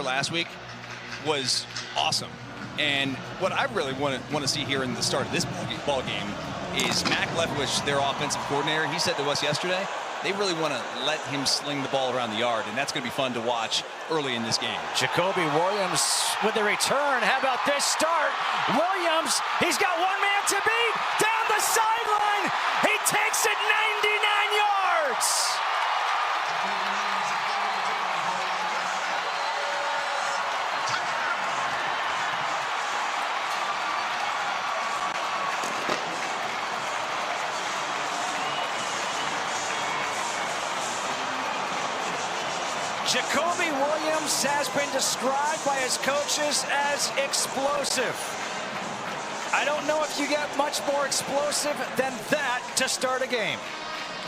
last week was awesome. And what I really want to see here in the start of this ball game is Mac Leftwich, their offensive coordinator. He said to us yesterday, they really want to let him sling the ball around the yard, and that's going to be fun to watch early in this game. Jacoby Williams with the return. How about this start? Williams, he's got one man to beat. Down the sideline. He takes it 99 yards. Jacoby Williams has been described by his coaches as explosive. I don't know if you get much more explosive than that to start a game.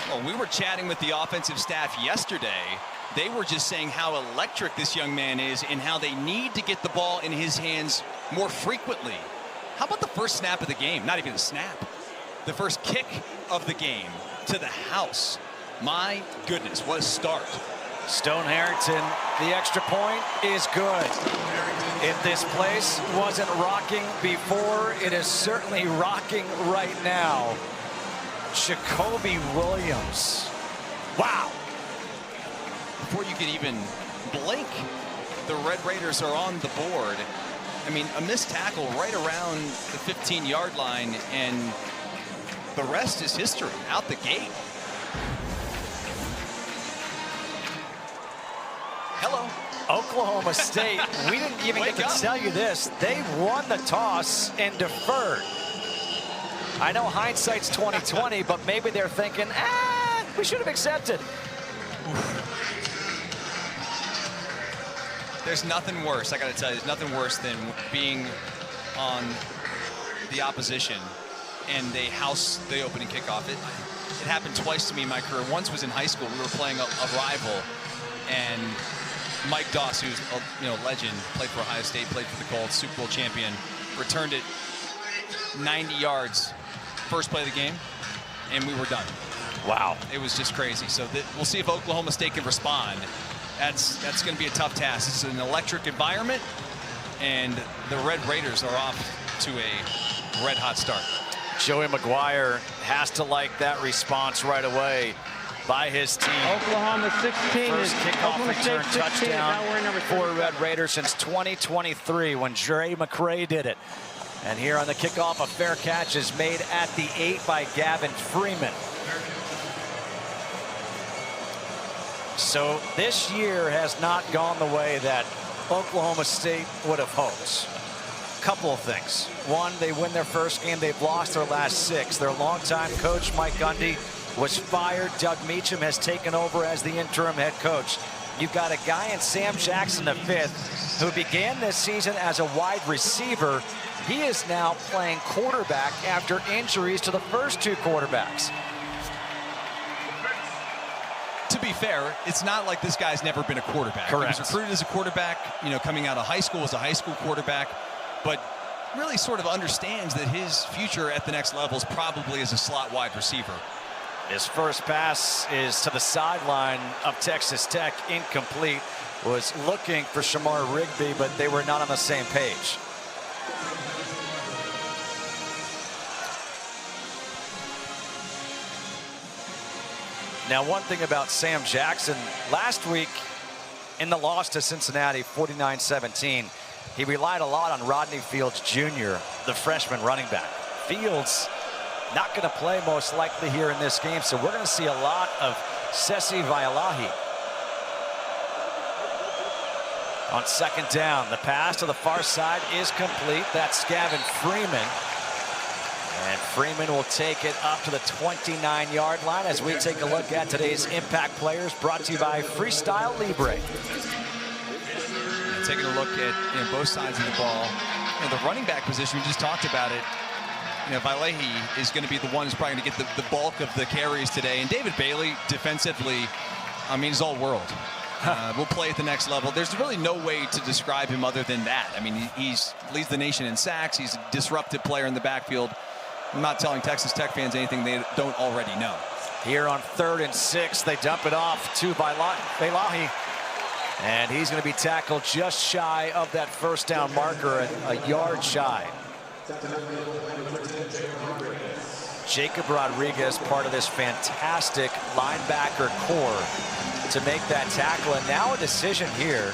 Well, we were chatting with the offensive staff yesterday. They were just saying how electric this young man is and how they need to get the ball in his hands more frequently. How about the first snap of the game? Not even a snap. The first kick of the game to the house. My goodness, what a start. Stone Harrington, the extra point is good. If this place wasn't rocking before, it is certainly rocking right now. Jacoby Williams. Wow. Before you could even blink, the Red Raiders are on the board. I mean, a missed tackle right around the 15-yard line, and the rest is history out the gate. Hello. Oklahoma State, we didn't even get to tell you this. They won the toss and deferred. I know hindsight's 2020, but maybe they're thinking, we should have accepted. There's nothing worse, I got to tell you, there's nothing worse than being on the opposition and they house the opening kickoff. It happened twice to me in my career. Once was in high school. We were playing a rival, and Mike Doss, who's a legend, played for Ohio State, played for the Colts, Super Bowl champion, returned it 90 yards, first play of the game, and we were done. Wow. It was just crazy. So we'll see if Oklahoma State can respond. That's going to be a tough task. This is an electric environment, and the Red Raiders are off to a red-hot start. Joey McGuire has to like that response right away by his team. Oklahoma 16. First kickoff Oklahoma return State 16 touchdown for Red Raiders since 2023 when Dre McCray did it. And here on the kickoff, a fair catch is made at the 8 by Gavin Freeman. So this year has not gone the way that Oklahoma State would have hoped. Couple of things. One, they win their first game. They've lost their last 6. Their longtime coach, Mike Gundy, was fired. Doug Meacham has taken over as the interim head coach. You've got a guy in Sam Jackson, the 5th, who began this season as a wide receiver. He is now playing quarterback after injuries to the first 2 quarterbacks. To be fair, it's not like this guy's never been a quarterback. Correct. He was recruited as a quarterback, coming out of high school as a high school quarterback, but really sort of understands that his future at the next level is probably as a slot wide receiver. His first pass is to the sideline of Texas Tech, incomplete. Was looking for Shamar Rigby, but they were not on the same page. Now, one thing about Sam Jackson, last week in the loss to Cincinnati, 49-17, he relied a lot on Rodney Fields Jr., the freshman running back. Fields not going to play most likely here in this game, so we're going to see a lot of Sesi Vaialahi. On second down, the pass to the far side is complete. That's Gavin Freeman. And Freeman will take it up to the 29-yard line as we take a look at today's impact players, brought to you by Freestyle Libre. Taking a look at both sides of the ball. The running back position, we just talked about it. Vaialahi is going to be the one who's probably going to get the bulk of the carries today. And David Bailey, defensively, I mean, he's all world. Will play at the next level. There's really no way to describe him other than that. I mean, he leads the nation in sacks. He's a disruptive player in the backfield. I'm not telling Texas Tech fans anything they don't already know. Here on 3rd and 6, they dump it off to Vaialahi. And he's going to be tackled just shy of that first down marker, a yard shy. Jacob Rodriguez, part of this fantastic linebacker core to make that tackle. And now a decision here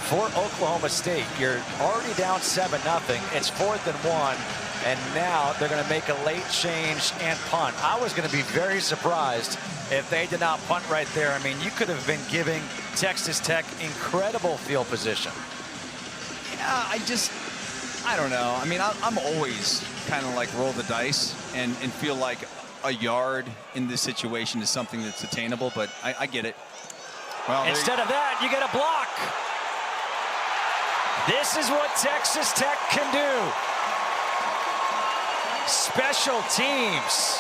for Oklahoma State. You're already down 7-0. It's 4th and 1. And now they're going to make a late change and punt. I was going to be very surprised if they did not punt right there. I mean, you could have been giving Texas Tech incredible field position. Yeah, I don't know. I mean, I'm always kind of like roll the dice and feel like a yard in this situation is something that's attainable, but I get it. Well, instead of that, you get a block. This is what Texas Tech can do. Special teams.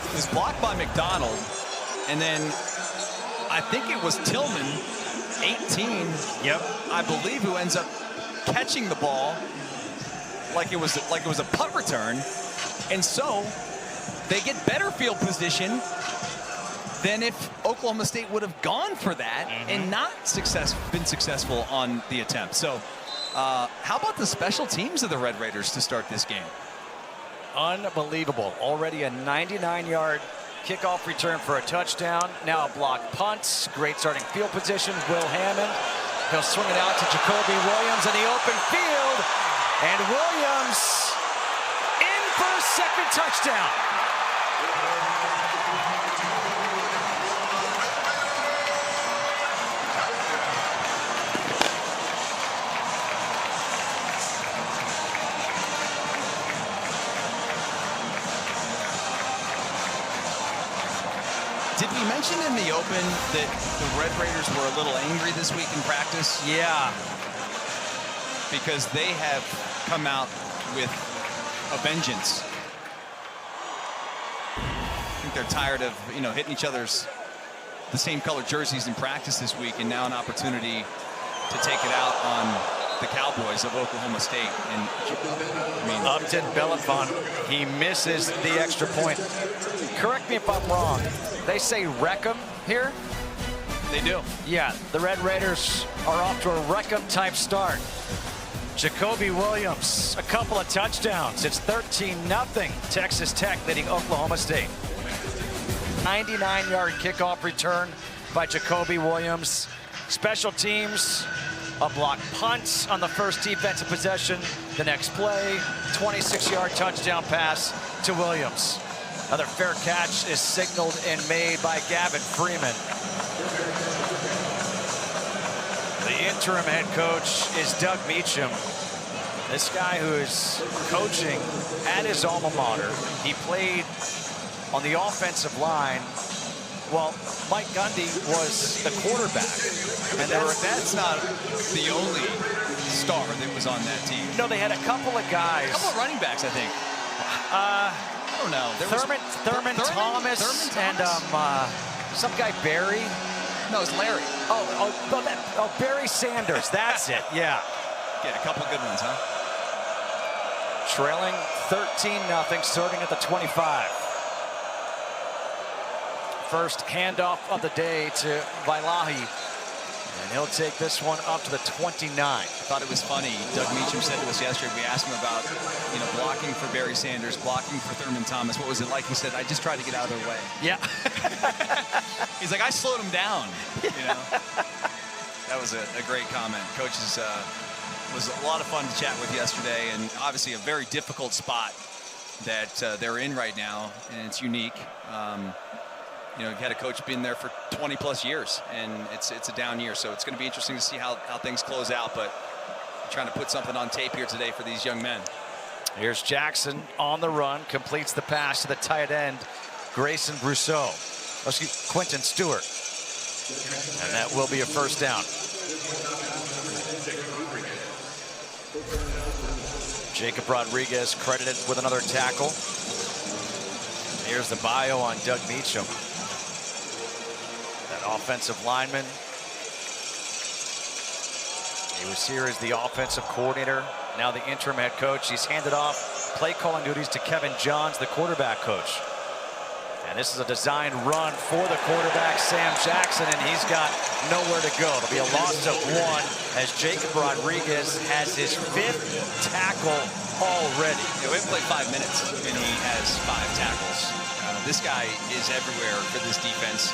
It was blocked by McDonald, and then I think it was Tillman, 18, yep, I believe, who ends up catching the ball like it was a punt return, and so they get better field position than if Oklahoma State would have gone for that and not been successful on the attempt. So how about the special teams of the Red Raiders to start this game? Unbelievable. Already a 99-yard kickoff return for a touchdown. Now a blocked punt. Great starting field position. Will Hammond. He'll swing it out to Jacoby Williams in the open field. And Williams in for a second touchdown. Did we mention in the open that the Red Raiders were a little angry this week in practice? Yeah. Because they have come out with a vengeance. I think they're tired of, hitting each other's the same color jerseys in practice this week, and now an opportunity to take it out on the Cowboys of Oklahoma State. And Upton Bellafont, he misses the extra point. Correct me if I'm wrong. They say wreck 'em here? They do. Yeah, the Red Raiders are off to a wreck 'em type start. Jacoby Williams, a couple of touchdowns. It's 13-0. Texas Tech leading Oklahoma State. 99-yard kickoff return by Jacoby Williams. Special teams, a blocked punt on the first defensive possession. The next play, 26-yard touchdown pass to Williams. Another fair catch is signaled and made by Gavin Freeman. The interim head coach is Doug Meacham. This guy who is coaching at his alma mater. He played on the offensive line. Well, Mike Gundy was the quarterback. And that's not the only star that was on that team. No, they had a couple of guys. A couple of running backs, I think. I don't know. Thurman Thomas and some guy Barry. No, it's Larry. Oh, Barry Sanders. That's it. Yeah. Yeah, a couple of good ones, huh? Trailing 13-0, starting at the 25. First handoff of the day to Vailahi. And he'll take this one up to the 29. I thought it was funny. Doug Meacham said to us yesterday, we asked him about, blocking for Barry Sanders, blocking for Thurman Thomas. What was it like? He said, I just tried to get out of their way. Yeah. He's like, I slowed him down, That was a great comment. Coach was a lot of fun to chat with yesterday, and obviously a very difficult spot that they're in right now, and it's unique. You've had a coach been there for 20-plus years, and it's a down year, so it's going to be interesting to see how things close out, but trying to put something on tape here today for these young men. Here's Jackson on the run, completes the pass to the tight end, Grayson Brousseau. Quentin Stewart. And that will be a first down. Jacob Rodriguez credited with another tackle. Here's the bio on Doug Meacham. That offensive lineman. He was here as the offensive coordinator. Now the interim head coach. He's handed off play calling duties to Kevin Johns, the quarterback coach. And this is a designed run for the quarterback, Sam Jackson, and he's got nowhere to go. It'll be a loss of 1 as Jacob Rodriguez has his 5th tackle already. We haven't played 5 minutes, and he has 5 tackles. This guy is everywhere for this defense.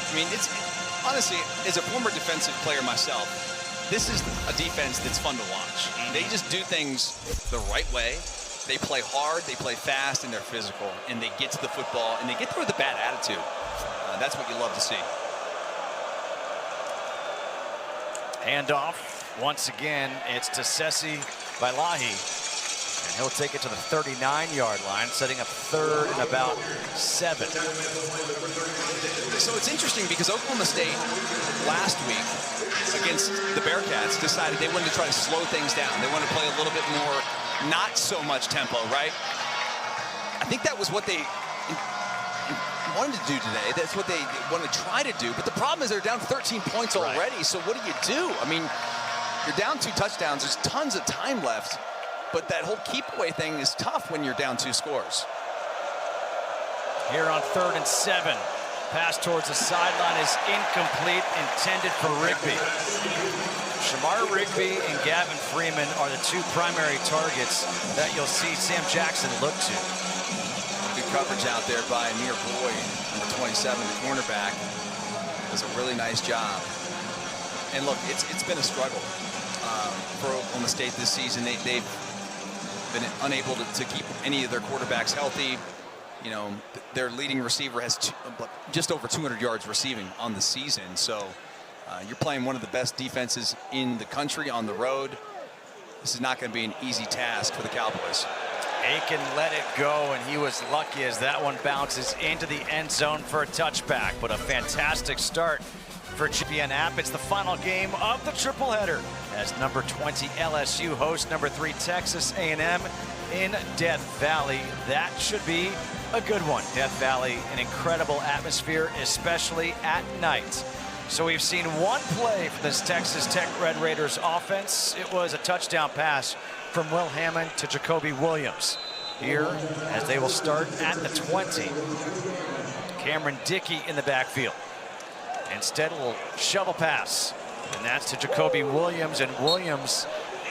I mean, it's honestly, as a former defensive player myself, this is a defense that's fun to watch. They just do things the right way. They play hard, they play fast, and they're physical, and they get to the football, and they get through with a bad attitude. That's what you love to see. Handoff. Once again, it's to Sesi Bailahi, and he'll take it to the 39-yard line, setting up 3rd and about 7. So it's interesting because Oklahoma State last week against the Bearcats decided they wanted to try to slow things down. They wanted to play a little bit more, not so much tempo, right? I think that was what they wanted to do today. That's what they want to try to do. But the problem is they're down 13 points already. Right. So what do? I mean, you're down 2 touchdowns. There's tons of time left. But that whole keep away thing is tough when you're down 2 scores. Here on 3rd and 7. Pass towards the sideline is incomplete, intended for Rigby. Shamar Rigby and Gavin Freeman are the 2 primary targets that you'll see Sam Jackson look to. Good coverage out there by Amir Boyd, number 27, the cornerback. Does a really nice job. And look, it's been a struggle for Oklahoma State this season. They've been unable to keep any of their quarterbacks healthy. You know, their leading receiver has just over 200 yards receiving on the season. So you're playing one of the best defenses in the country on the road. This is not going to be an easy task for the Cowboys. Aiken let it go, and he was lucky as that one bounces into the end zone for a touchback. But a fantastic start for Champion App. It's the final game of the tripleheader as number 20 LSU hosts number 3 Texas A&M in Death Valley. That should be a good one. Death Valley, an incredible atmosphere, especially at night. So we've seen one play for this Texas Tech Red Raiders offense. It was a touchdown pass from Will Hammond to Jacoby Williams. Here, as they will start at the 20. Cameron Dickey in the backfield. Instead, a little shovel pass, and that's to Jacoby Williams, and Williams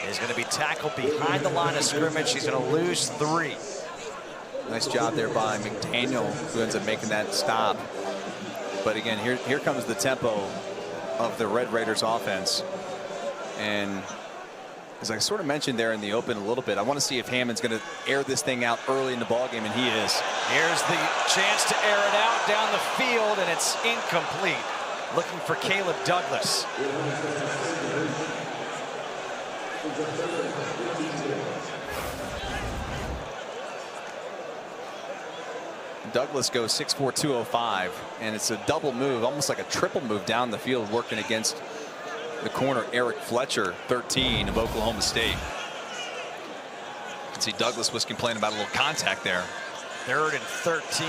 is going to be tackled behind the line of scrimmage. He's going to lose 3. Nice job there by McDaniel, who ends up making that stop. But again, here comes the tempo of the Red Raiders offense. And as I sort of mentioned there in the open a little bit, I want to see if Hammond's going to air this thing out early in the ballgame, and he is. Here's the chance to air it out down the field, and it's incomplete. Looking for Caleb Douglas. Douglas goes 6'4", 205, and it's a double move, almost like a triple move down the field, working against the corner Eric Fletcher, 13 of Oklahoma State. You can see Douglas was complaining about a little contact there. 3rd and 13,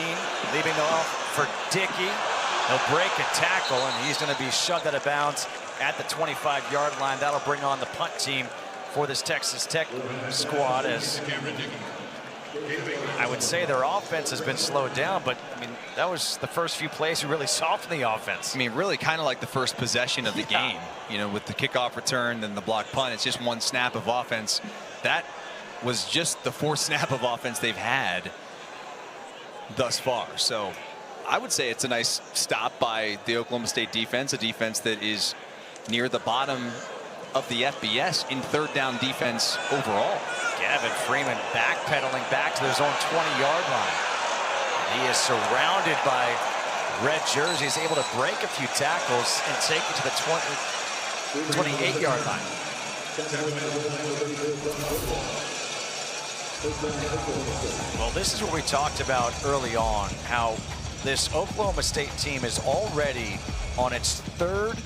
leaving off for Dickey. He'll break a tackle, and he's going to be shoved out of bounds at the 25-yard line. That'll bring on the punt team for this Texas Tech squad, as I would say their offense has been slowed down, but I mean, that was the first few plays we really saw from the offense. I mean, really kind of like the first possession of the game, you know, with the kickoff return, then the block punt. It's just one snap of offense. That was just the 4th snap of offense they've had thus far. So I would say it's a nice stop by the Oklahoma State defense, a defense that is near the bottom of the FBS in 3rd down defense overall. Gavin Freeman backpedaling back to his own 20-yard line. He is surrounded by red jerseys, able to break a few tackles and take it to the 28-yard line. Well, this is what we talked about early on, how this Oklahoma State team is already on its 3rd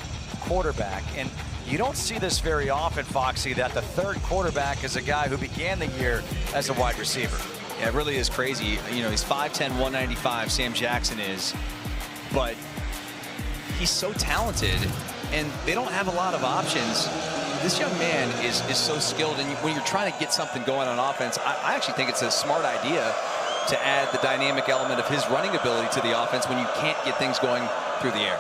quarterback, and you don't see this very often, Foxy, that the 3rd quarterback is a guy who began the year as a wide receiver. Yeah, it really is crazy. You know, he's 5'10", 195, Sam Jackson is, but he's so talented, and they don't have a lot of options this young man is so skilled, and when you're trying to get something going on offense, I actually think it's a smart idea to add the dynamic element of his running ability to the offense when you can't get things going through the air.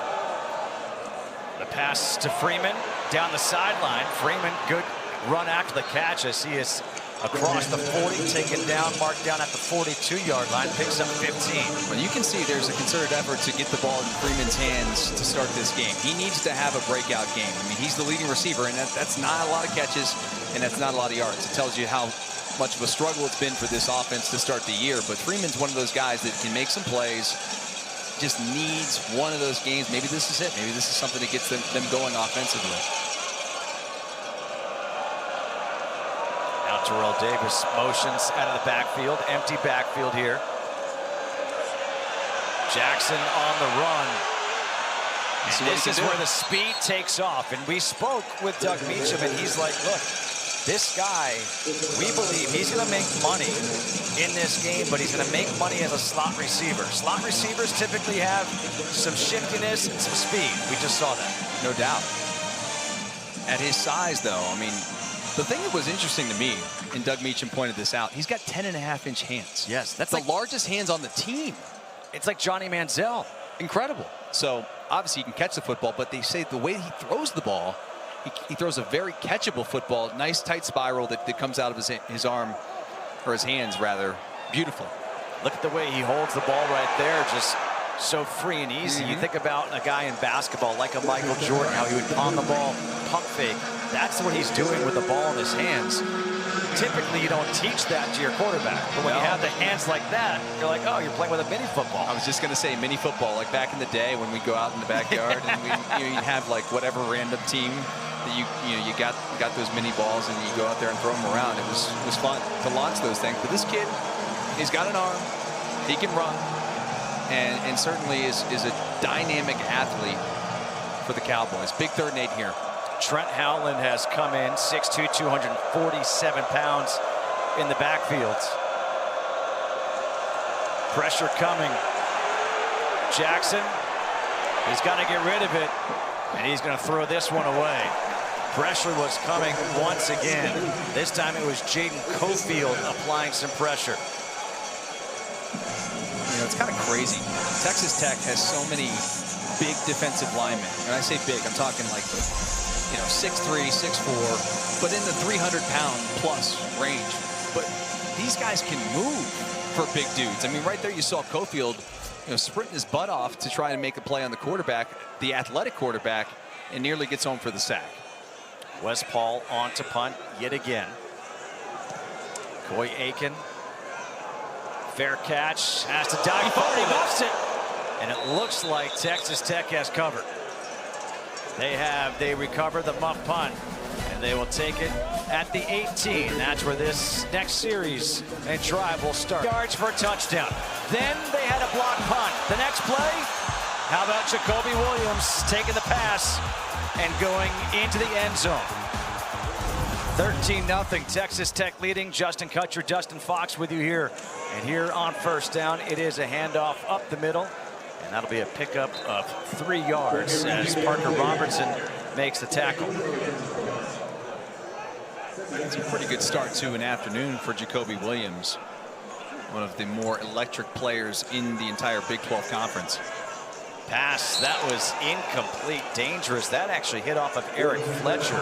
The pass to Freeman down the sideline. Freeman, good run after the catch as he is across the 40, taken down, marked down at the 42-yard line, picks up 15. Well, you can see there's a concerted effort to get the ball in Freeman's hands to start this game. He needs to have a breakout game. I mean, he's the leading receiver, and that's not a lot of catches, and that's not a lot of yards. It tells you how much of a struggle it's been for this offense to start the year. But Freeman's one of those guys that can make some plays, just needs one of those games. Maybe this is it. Maybe this is something that gets them going offensively. Now Terrell Davis motions out of the backfield. Empty backfield here. Jackson on the run. And this is where the speed takes off. And we spoke with Doug Meacham, and he's like, look, this guy, we believe he's going to make money in this game, but he's going to make money as a slot receiver. Slot receivers typically have some shiftiness and some speed. We just saw that. No doubt. At his size, though, I mean, the thing that was interesting to me, and Doug Meacham pointed this out, he's got 10.5-inch hands. Yes, that's the largest hands on the team. It's like Johnny Manziel. Incredible. So obviously he can catch the football, but they say the way he throws the ball, he throws a very catchable football, nice tight spiral that comes out of his arm, or his hands rather, beautiful. Look at the way he holds the ball right there, just so free and easy. You think about a guy in basketball like a Michael Jordan, how he would pawn the ball, pump fake. That's what he's doing with the ball in his hands. Typically, you don't teach that to your quarterback, but when you have the hands like that, you're like, oh, you're playing with a mini football. I was just going to say mini football, like back in the day when we go out in the backyard and you'd have like whatever random team that you got those mini balls and you go out there and throw them around. It was fun to launch those things. But this kid, he's got an arm, he can run, and certainly is a dynamic athlete for the Cowboys. Big 3rd and 8 here. Trent Howland has come in, 6'2", 247 pounds in the backfield. Pressure coming. Jackson, he's got to get rid of it, and he's going to throw this one away. Pressure was coming once again. This time it was Jaden Cofield applying some pressure. You know, it's kind of crazy. Texas Tech has so many big defensive linemen. When I say big, I'm talking like, 6'3", 6'4", but in the 300-pound plus range. But these guys can move for big dudes. I mean, right there you saw Cofield, sprinting his butt off to try and make a play on the quarterback, the athletic quarterback, and nearly gets home for the sack. Wes Paul on to punt yet again. Coy Aiken. Fair catch. Has to dive forward. He buffs it. And it looks like Texas Tech has covered. They recover the muff punt, and they will take it at the 18. That's where this next series and drive will start. Yards for a touchdown. Then they had a block punt. The next play, how about Jacoby Williams taking the pass and going into the end zone. 13-0, Texas Tech leading. Justin Kutcher, Dustin Fox with you here. And here on 1st down, it is a handoff up the middle. And that'll be a pickup of 3 yards as Parker Robertson makes the tackle. It's a pretty good start to an afternoon for Jacoby Williams, one of the more electric players in the entire Big 12 Conference. Pass, that was incomplete, dangerous. That actually hit off of Eric Fletcher,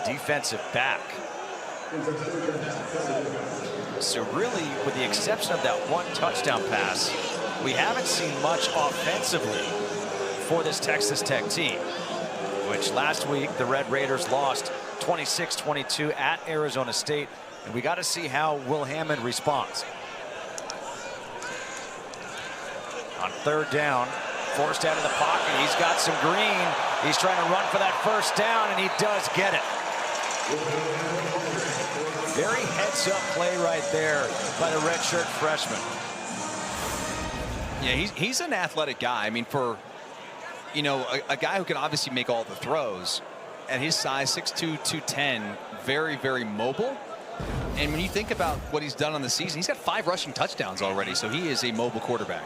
defensive back. So really, with the exception of that one touchdown pass, we haven't seen much offensively for this Texas Tech team, which last week the Red Raiders lost 26-22 at Arizona State, and we got to see how Will Hammond responds. On 3rd down, forced out of the pocket, he's got some green. He's trying to run for that 1st down, and he does get it. Very heads-up play right there by the redshirt freshman. Yeah, he's an athletic guy. I mean, for, a guy who can obviously make all the throws, at his size, 6'2", 210, very, very mobile. And when you think about what he's done on the season, he's got 5 rushing touchdowns already, so he is a mobile quarterback.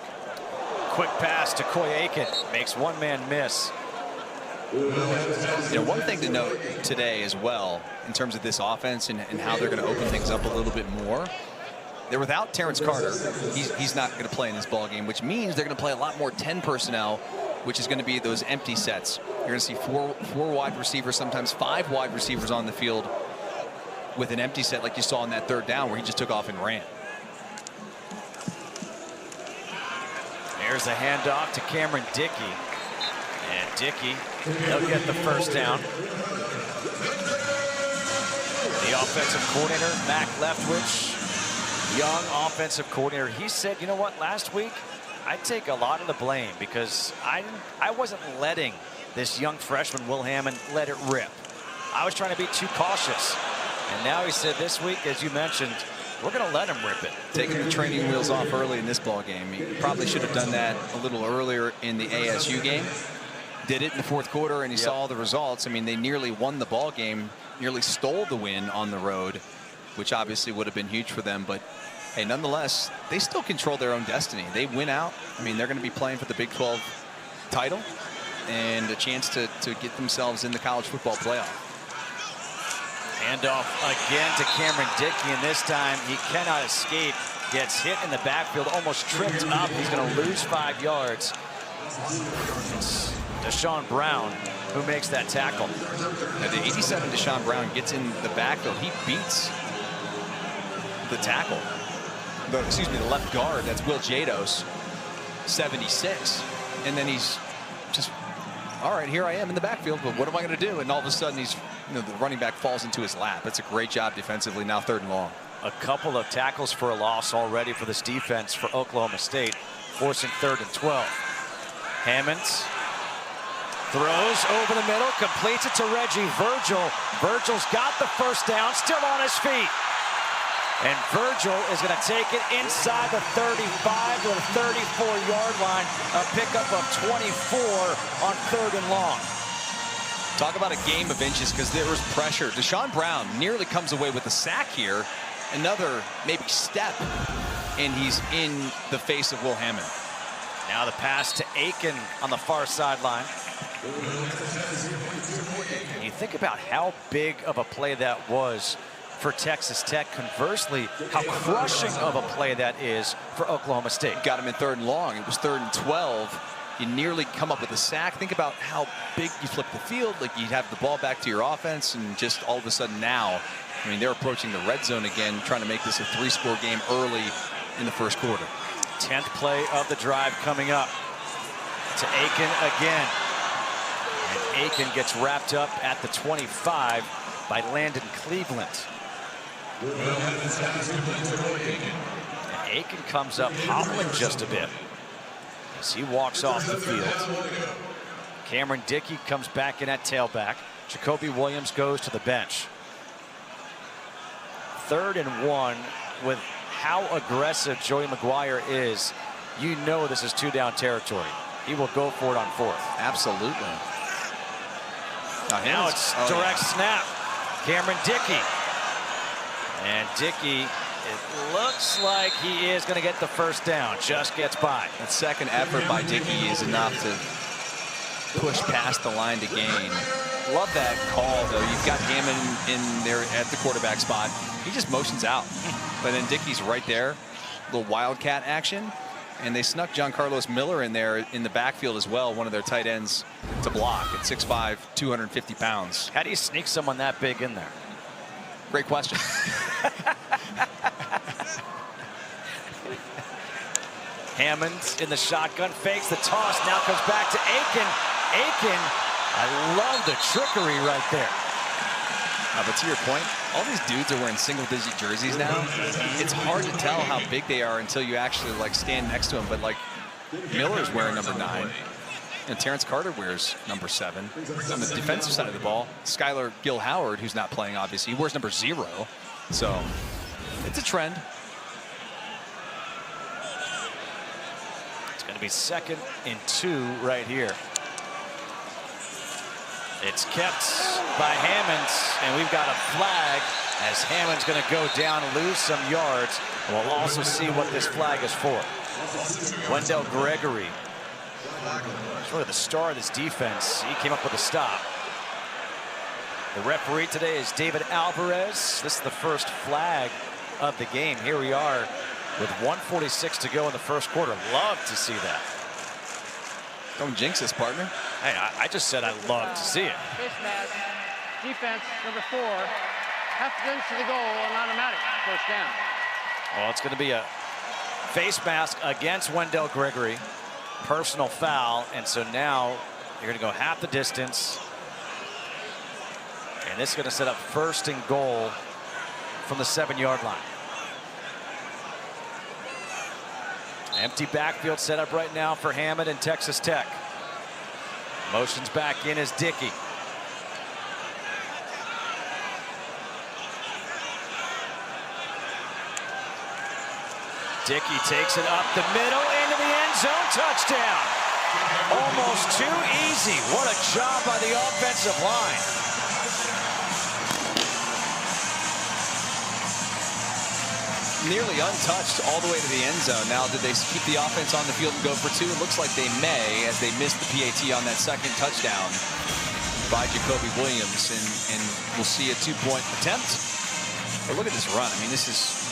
Quick pass to Coy Aiken, makes one man miss. You know, one thing to note today as well, in terms of this offense and how they're going to open things up a little bit more, they're without Terrence Carter. He's not going to play in this ball game, which means they're going to play a lot more 10 personnel, which is going to be those empty sets. You're going to see four wide receivers, sometimes 5 wide receivers on the field with an empty set like you saw on that 3rd down where he just took off and ran. There's a handoff to Cameron Dickey. And Dickey, he'll get the first down. The offensive coordinator, Mac Leftwich, young offensive coordinator, he said, you know what, last week, I take a lot of the blame because I wasn't letting this young freshman, Will Hammond, let it rip. I was trying to be too cautious. And now he said this week, as you mentioned, we're going to let him rip it. Taking the training wheels off early in this ball game. He probably should have done that a little earlier in the ASU game. Did it in the 4th quarter, and he saw the results. I mean, they nearly won the ball game, nearly stole the win on the road, which obviously would have been huge for them. But hey, nonetheless, they still control their own destiny. They win out. I mean, they're going to be playing for the Big 12 title and a chance to get themselves in the college football playoff. Handoff again to Cameron Dickey, and this time he cannot escape. Gets hit in the backfield, almost tripped up. He's going to lose 5 yards. It's Deshaun Brown who makes that tackle. Now, the 87 Deshaun Brown gets in the backfield. He beats the tackle. Excuse me, the left guard. That's Will Jados, 76. And then he's just, all right, here I am in the backfield, but what am I going to do? And all of a sudden, he's, the running back falls into his lap. That's a great job defensively. Now 3rd and long. A couple of tackles for a loss already for this defense for Oklahoma State, forcing 3rd and 12. Hammonds throws over the middle, completes it to Reggie Virgil. Virgil's got the first down, still on his feet. And Virgil is going to take it inside the 35 to the 34-yard line. A pickup of 24 on 3rd and long. Talk about a game of inches because there was pressure. Deshaun Brown nearly comes away with a sack here. Another maybe step, and he's in the face of Will Hammond. Now the pass to Aiken on the far sideline. You think about how big of a play that was for Texas Tech. Conversely, how crushing of a play that is for Oklahoma State. Got him in 3rd and long. It was 3rd and 12. You nearly come up with a sack. Think about how big you flip the field. Like, you have the ball back to your offense, and just all of a sudden now, I mean, they're approaching the red zone again, trying to make this a 3-score game early in the 1st quarter. 10th play of the drive coming up to Aiken again. And Aiken gets wrapped up at the 25 by Landon Cleveland. And Aiken comes up hobbling just a bit as he walks off the field. Cameron Dickey comes back in at tailback. Jacoby Williams goes to the bench. 3rd and 1 with how aggressive Joey McGuire is. You know this is 2-down territory. He will go for it on 4th. Absolutely. Now it's direct snap. Cameron Dickey. And Dickey, it looks like he is going to get the first down. Just gets by. That second effort by Dickey is enough to push past the line to gain. Love that call, though. You've got Hammond in there at the quarterback spot. He just motions out. But then Dickey's right there. Little wildcat action. And they snuck John Carlos Miller in there in the backfield as well, one of their tight ends, to block at 6'5", 250 pounds. How do you sneak someone that big in there? Great question. Hammond in the shotgun, fakes the toss, now comes back to Aiken. Aiken, I love the trickery right there. But to your point, all these dudes are wearing single-digit jerseys now. It's hard to tell how big they are until you actually stand next to them. But Miller's wearing number 9, and Terrence Carter wears number 7. On the defensive side of the ball, Skylar Gill-Howard, who's not playing, obviously, he wears number 0. So it's a trend. It's going to be 2nd and 2 right here. It's kept by Hammond, and we've got a flag as Hammond's going to go down and lose some yards. We'll also see what this flag is for. Wendell Gregory He's really the star of this defense. He came up with a stop. The referee today is David Alvarez. This is the first flag of the game. Here we are with 1:46 to go in the first quarter. Love to see that. Don't jinx this, partner. Hey, I just said I love to see it. Face mask, defense, number 4, Hefton to the goal, an automatic first down. Well, it's going to be a face mask against Wendell Gregory. Personal foul, and so now you're going to go half the distance. And this is going to set up first and goal from the 7-yard line. Empty backfield set up right now for Hammond and Texas Tech. Motions back in as Dickey. Dickey takes it up the middle into the end zone. Touchdown. Almost too easy. What a job by the offensive line. Nearly untouched all the way to the end zone. Now, did they keep the offense on the field and go for 2? It looks like they may, as they missed the PAT on that second touchdown by Jacoby Williams, and we'll see a 2-point attempt. But look at this run. I mean, this is...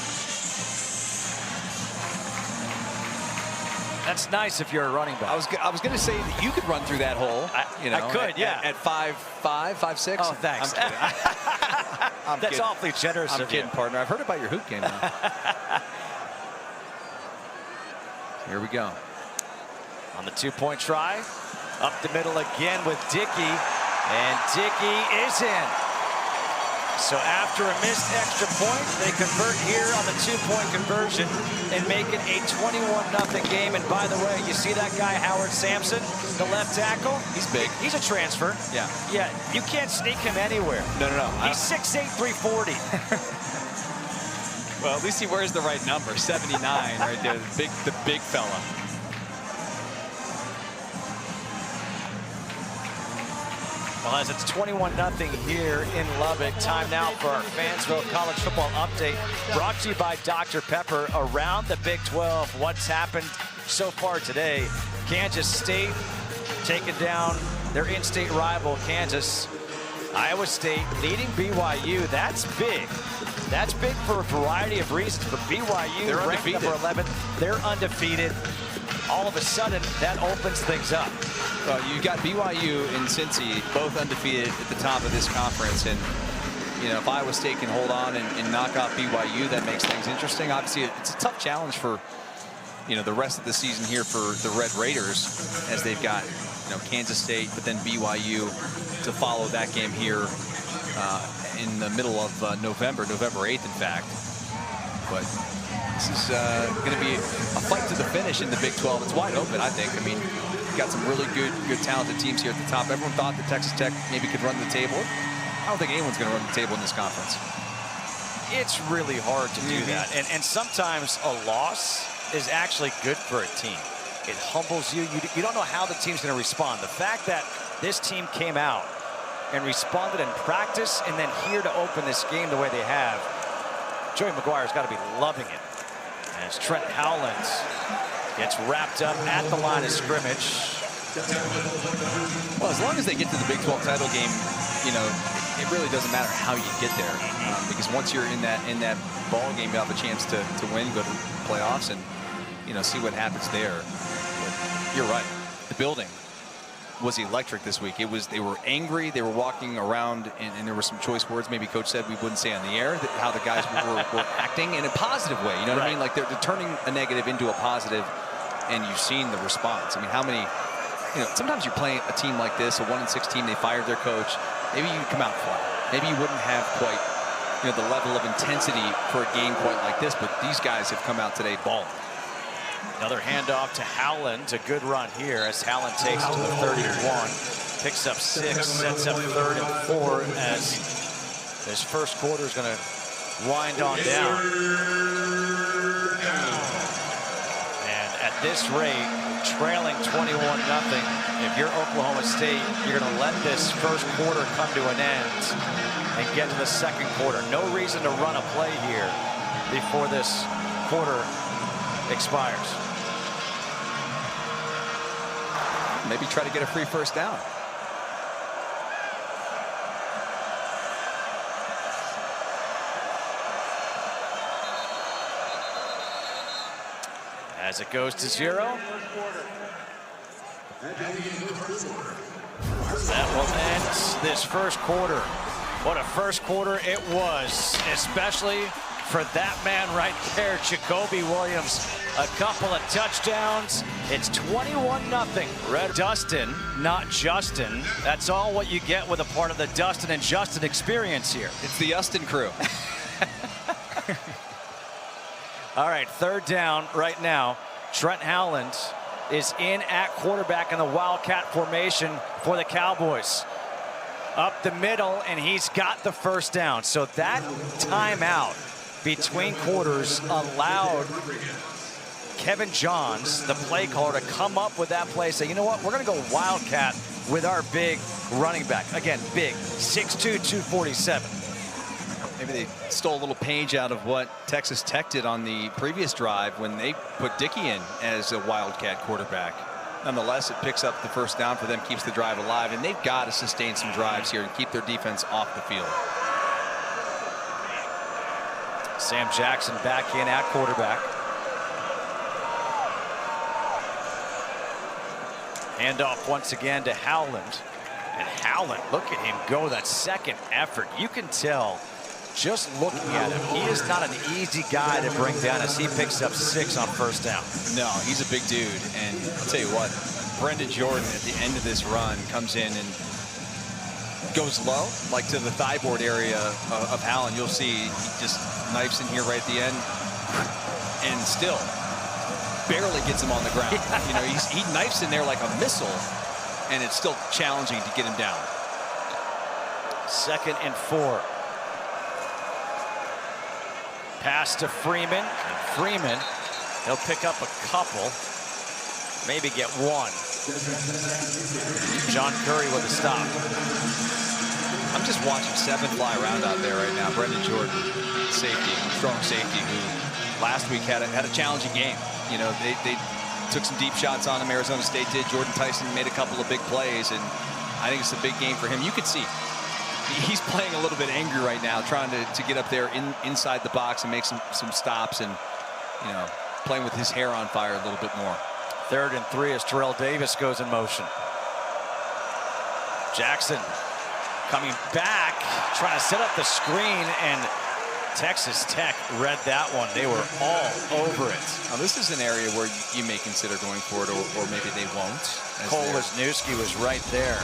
That's nice if you're a running back. I was going to say that you could run through that hole. I could, yeah. At 5'5", 5'6". Oh, thanks. I'm kidding. That's awfully generous of you. I'm kidding, partner. I've heard about your hoop game now. Here we go. On the 2-point try. Up the middle again with Dickey. And Dickey is in. So after a missed extra point, they convert here on the 2-point conversion and make it a 21-0 game. And by the way, you see that guy, Howard Sampson, the left tackle? He's big. He's a transfer. Yeah. Yeah, you can't sneak him anywhere. No. He's 6'8", 340. Well, at least he wears the right number, 79 right there, the big fella. Well, as it's 21-0 here in Lubbock, time now for our Fansville College Football Update, brought to you by Dr. Pepper. Around the Big 12, what's happened so far today? Kansas State taking down their in-state rival, Kansas. Iowa State leading BYU. That's big. That's big for a variety of reasons, but BYU, they're ranked undefeated. number 11, they're undefeated. All of a sudden, that opens things up. Well, you got BYU and Cincy both undefeated at the top of this conference, and you know, if Iowa State can hold on and knock out BYU, that makes things interesting. Obviously, it's a tough challenge for the rest of the season here for the Red Raiders, as they've got Kansas State, but then BYU to follow that game here in the middle of November 8th, in fact. But this is going to be a fight to the finish in the Big 12. It's wide open, I think. I mean, you've got some really good talented teams here at the top. Everyone thought that Texas Tech maybe could run the table. I don't think anyone's going to run the table in this conference. It's really hard to do that. And sometimes a loss is actually good for a team. It humbles you. You don't know how the team's going to respond. The fact that this team came out and responded in practice and then here to open this game the way they have, Joey McGuire's got to be loving it. As Trent Howland gets wrapped up at the line of scrimmage. Well, as long as they get to the Big 12 title game, it really doesn't matter how you get there, because once you're in that ball game, you have a chance to win, go to the playoffs, and see what happens there. But you're right. The building was electric this week. They were angry. They were walking around, and there were some choice words maybe Coach said we wouldn't say on the air, how the guys were acting in a positive way. You know what I mean? Like they're turning a negative into a positive, and you've seen the response. I mean, how many? Sometimes you're playing a team like this, a 1-6 team. They fired their coach. Maybe you come out flat. Maybe you wouldn't have quite the level of intensity for a game quite like this. But these guys have come out today balling. Another handoff to Howland. A good run here as Howland takes it to the 31. Picks up 6, sets up 3rd and 4 as this first quarter is going to wind on down. And at this rate, trailing 21-0, if you're Oklahoma State, you're going to let this first quarter come to an end and get to the second quarter. No reason to run a play here before this quarter expires. Maybe try to get a free first down. As it goes to 0. That will end this first quarter. What a first quarter it was, especially for that man right there, Jacoby Williams. A couple of touchdowns. It's 21-0. Red Dustin, not Justin. That's all what you get with a part of the Dustin and Justin experience here. It's the Justin crew. All right, third down right now. Trent Howland is in at quarterback in the Wildcat formation for the Cowboys. Up the middle, and he's got the first down. So that timeout between quarters allowed Kevin Johns, the play caller, to come up with that play, say, you know what, we're going to go Wildcat with our big running back. Again, big, 6'2", 247. Maybe they stole a little page out of what Texas Tech did on the previous drive when they put Dickey in as a Wildcat quarterback. Nonetheless, it picks up the first down for them, keeps the drive alive, and they've got to sustain some drives here and keep their defense off the field. Sam Jackson back in at quarterback. Handoff once again to Howland. And Howland, look at him go, that second effort. You can tell just looking at him, he is not an easy guy to bring down as he picks up 6 on first down. No, he's a big dude. And I'll tell you what, Brendan Jordan at the end of this run comes in and goes low, like to the thigh board area of Howland. You'll see he just knifes in here right at the end and still barely gets him on the ground. Yeah. You know, he knifes in there like a missile, and it's still challenging to get him down. 2nd and 4. Pass to Freeman. And Freeman, he'll pick up a couple, maybe get 1. John Curry with a stop. I'm just watching 7 fly around out there right now. Brendan Jordan, safety, strong safety, who last week had a challenging game. You know, they took some deep shots on him. Arizona State did. Jordan Tyson made a couple of big plays, and I think it's a big game for him. You could see he's playing a little bit angry right now, trying to get up there inside the box and make some stops, and you know, playing with his hair on fire a little bit more. 3rd and 3 as Terrell Davis goes in motion. Jackson coming back, trying to set up the screen, and Texas Tech read that one. They were all over it. Now, this is an area where you may consider going for it, or maybe they won't. Cole Wisniewski was right there.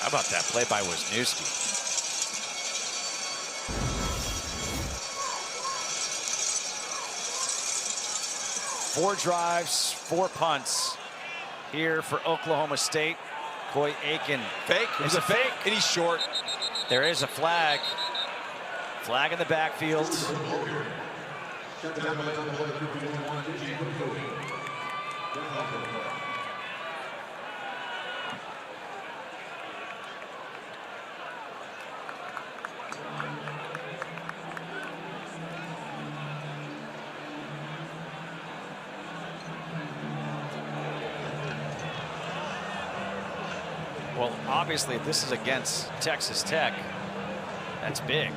How about that play by Wisniewski? Four drives, 4 punts here for Oklahoma State. Coy Aiken. Fake. It was a fake. And he's short. There is a flag. Flag in the backfield. Well, obviously, if this is against Texas Tech, that's big.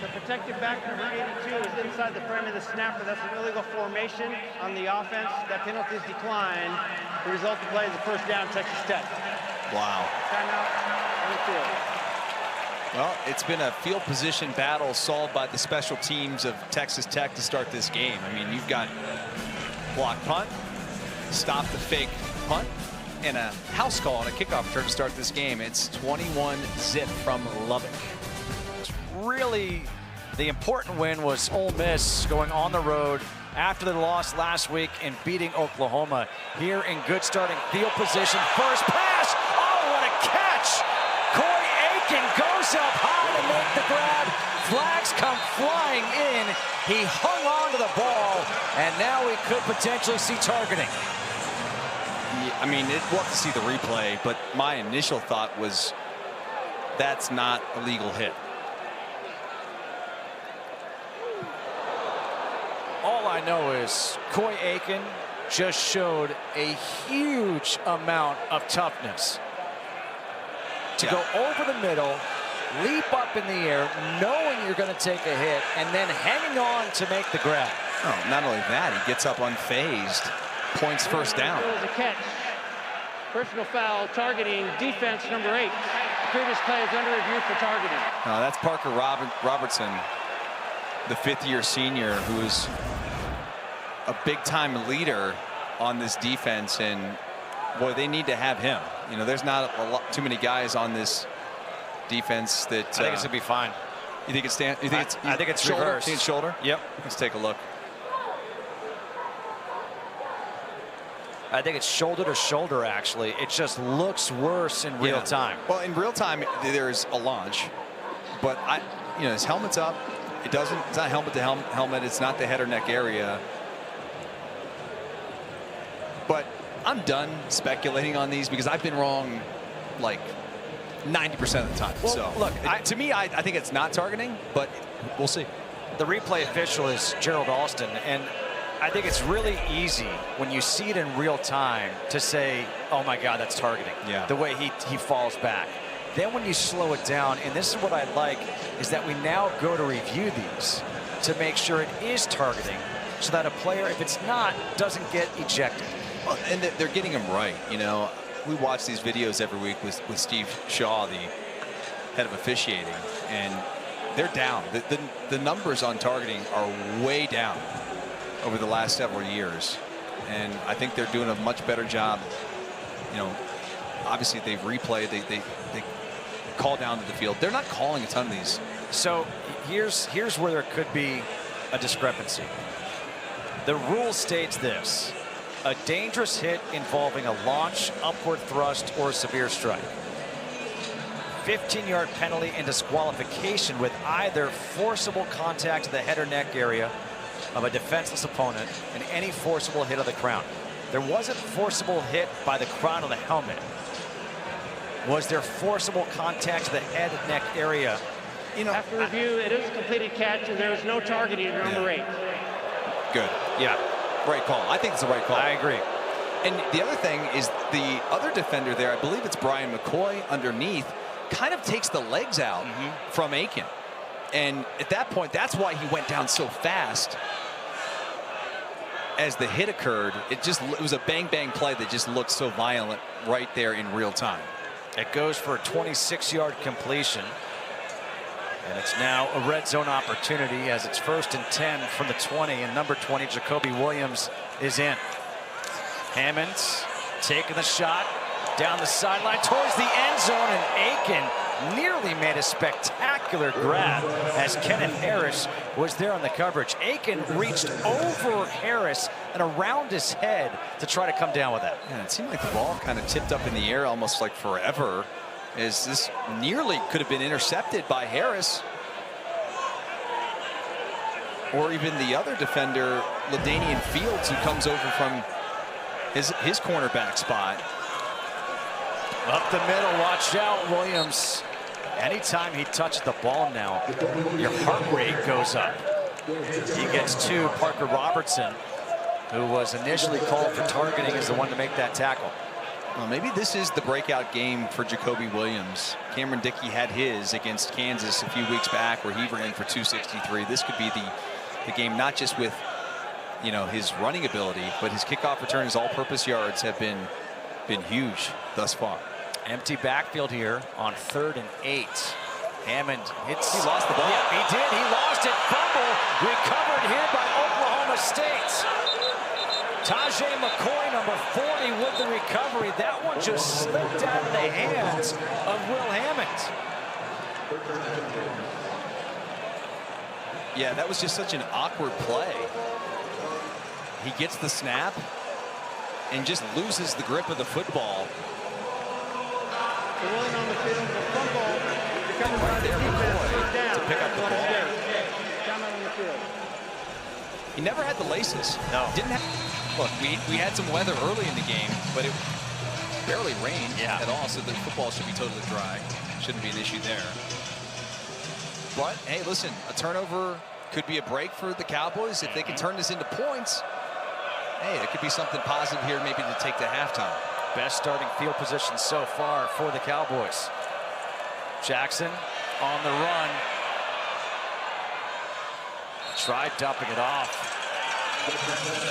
The protected back number 82 is inside the frame of the snapper. That's an illegal formation on the offense. That penalty is declined. The result of the play is the first down, Texas Tech. Wow. Timeout on the field. Well, it's been a field position battle solved by the special teams of Texas Tech to start this game. I mean, you've got block punt, stop the fake punt, and a house call on a kickoff return to start this game. It's 21-0 from Lubbock. Really, the important win was Ole Miss going on the road after the loss last week and beating Oklahoma here in good starting field position. First pass. Oh, what a catch. Coy Aiken goes up high to make the grab. Flags come flying in. He hung on to the ball, and now we could potentially see targeting. I mean, we'll have to see the replay, but my initial thought was that's not a legal hit. all I know is Coy Aiken just showed a huge amount of toughness to go over the middle, leap up in the air, knowing you're going to take a hit, and then hanging on to make the grab. Oh, not only that, he gets up unfazed, points first down. It was a catch. Personal foul targeting defense number 8. The previous play is under review for targeting. That's Parker Robertson, the fifth-year senior, who is a big-time leader on this defense, and boy, they need to have him. You know, there's not too many guys on this defense that. I think it's gonna be fine. You think it's stand? You think I think it's shoulder? reversed. Think it's shoulder? Yep. Let's take a look. I think it's shoulder to shoulder. Actually, it just looks worse in real time. Well, in real time, there's a launch, but his helmet's up. It's not helmet to helmet. It's not the head or neck area. But I'm done speculating on these because I've been wrong like 90% of the time. Well, so look, to me, I think it's not targeting, but we'll see. The replay official is Gerald Alston, and I think it's really easy when you see it in real time to say, oh my God, that's targeting. Yeah. The way he falls back. Then when you slow it down, and this is what I like, is that we now go to review these to make sure it is targeting so that a player, if it's not, doesn't get ejected. Well, and they're getting them right. You know, we watch these videos every week with Steve Shaw, the head of officiating, and they're down. The numbers on targeting are way down over the last several years, and I think they're doing a much better job. You know, obviously they've replayed, they call down to the field. They're not calling a ton of these. So here's where there could be a discrepancy. The rule states this: a dangerous hit involving a launch, upward thrust, or a severe strike. 15-yard penalty and disqualification with either forcible contact to the head or neck area of a defenseless opponent and any forcible hit of the crown. There wasn't forcible hit by the crown of the helmet. Was there forcible contact to the head and neck area? You know, after review, it is a completed catch, and there is no targeting in number 8. Good. Yeah. Right call. I think it's the right call. I agree. And the other thing is the other defender there, I believe it's Brian McCoy underneath, kind of takes the legs out from Aiken. And at that point, that's why he went down so fast. As the hit occurred, it was a bang-bang play that just looked so violent right there in real time. It goes for a 26-yard completion. And it's now a red zone opportunity as it's 1st and 10 from the 20, and number 20, Jacoby Williams, is in. Hammonds taking the shot down the sideline towards the end zone, and Aiken nearly made a spectacular grab as Kenneth Harris was there on the coverage. Aiken reached over Harris and around his head to try to come down with that. Yeah, it seemed like the ball kind of tipped up in the air almost like forever, as this nearly could have been intercepted by Harris. Or even the other defender, LaDainian Fields, who comes over from his cornerback spot. Up the middle, watch out, Williams. Anytime he touches the ball now, your heart rate goes up. He gets to Parker Robertson, who was initially called for targeting, is the one to make that tackle. Well, maybe this is the breakout game for Jacoby Williams. Cameron Dickey had his against Kansas a few weeks back where he ran for 263. This could be the game, not just with, you know, his running ability, but his kickoff return, his all-purpose yards have been huge thus far. Empty backfield here on 3rd and 8. Hammond hits. He lost the ball. Yeah, he did. He lost it. Fumble recovered here by Oklahoma State. Tajay McCoy, number 40, with the recovery. That one just slipped out of the hands of Will Hammond. Yeah, that was just such an awkward play. He gets the snap and just loses the grip of the football. The one on the field, the fumble, recovered by the defense, down. To pick up the ball. Down on the field. He never had the laces. No. Didn't have. Look, we had some weather early in the game, but it barely rained at all, so the football should be totally dry. Shouldn't be an issue there. But hey, listen, a turnover could be a break for the Cowboys. If they can turn this into points, hey, it could be something positive here maybe to take to halftime. Best starting field position so far for the Cowboys. Jackson on the run. Tried dumping it off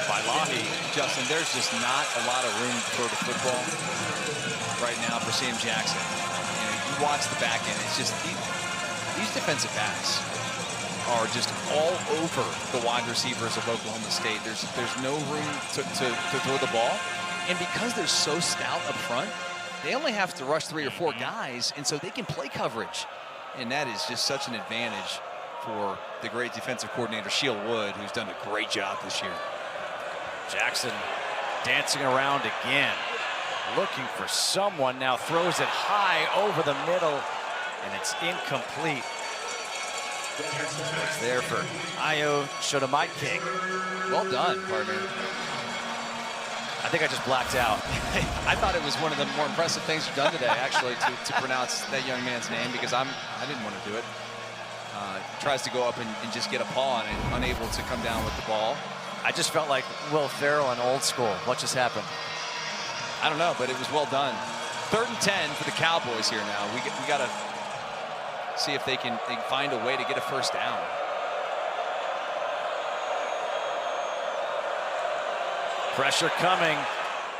by Lahi. Justin, there's just not a lot of room to throw the football right now for Sam Jackson. You know, you watch the back end, it's just these defensive backs are just all over the wide receivers of Oklahoma State. There's no room to throw the ball. And because they're so stout up front, they only have to rush 3 or 4 guys, and so they can play coverage. And that is just such an advantage for the great defensive coordinator, Sheil Wood, who's done a great job this year. Jackson dancing around again, looking for someone, now throws it high over the middle, and it's incomplete. It's there for Ayo Shotomaike. Well done, partner. I think I just blacked out. I thought it was one of the more impressive things you've done today, actually, to pronounce that young man's name, because I didn't want to do it. Tries to go up and just get a paw on it, unable to come down with the ball. I just felt like Will Ferrell in Old School. What just happened? I don't know, but it was well done. 3rd and 10 for the Cowboys here now. We got to see if they can find a way to get a first down. Pressure coming.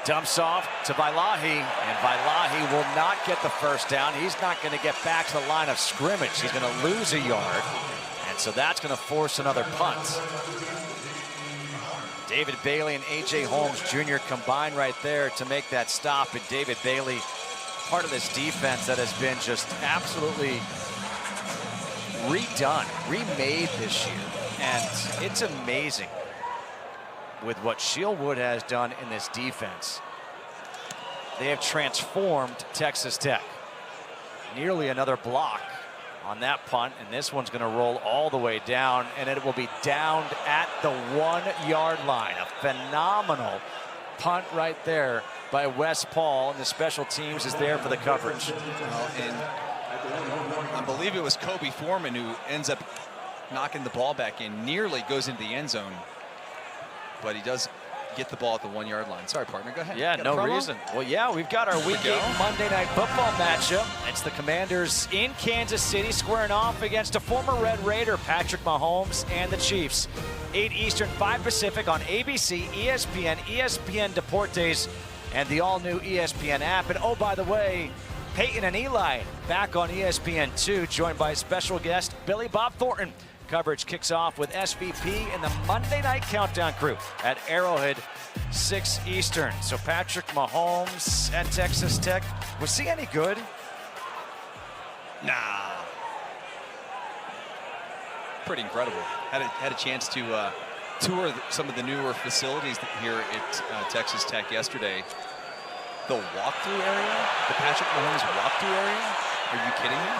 Dumps off to Vailahi, and Vailahi will not get the first down. He's not going to get back to the line of scrimmage. He's going to lose a yard, and so that's going to force another punt. David Bailey and A.J. Holmes Jr. combined right there to make that stop, and David Bailey, part of this defense that has been just absolutely redone, remade this year, and it's amazing with what Sheil Wood has done in this defense. They have transformed Texas Tech. Nearly another block on that punt, and this one's going to roll all the way down, and it will be downed at the 1-yard line. A phenomenal punt right there by Wes Paul, and the special teams is there for the coverage. And I believe it was Kobe Foreman who ends up knocking the ball back in, nearly goes into the end zone. But he does get the ball at the 1-yard line. Sorry, partner, go ahead. Yeah, no reason. Well, yeah, we've got our Week 8 Monday Night Football matchup. It's the Commanders in Kansas City squaring off against a former Red Raider, Patrick Mahomes, and the Chiefs. 8 Eastern, 5 Pacific on ABC, ESPN, ESPN Deportes, and the all-new ESPN app. And oh, by the way, Peyton and Eli back on ESPN2, joined by special guest Billy Bob Thornton. Coverage kicks off with SVP and the Monday Night Countdown crew at Arrowhead, 6 Eastern. So Patrick Mahomes at Texas Tech, was he any good? Nah. Pretty incredible. Had a chance to tour some of the newer facilities here at Texas Tech yesterday. The walkthrough area, the Patrick Mahomes walkthrough area. Are you kidding me?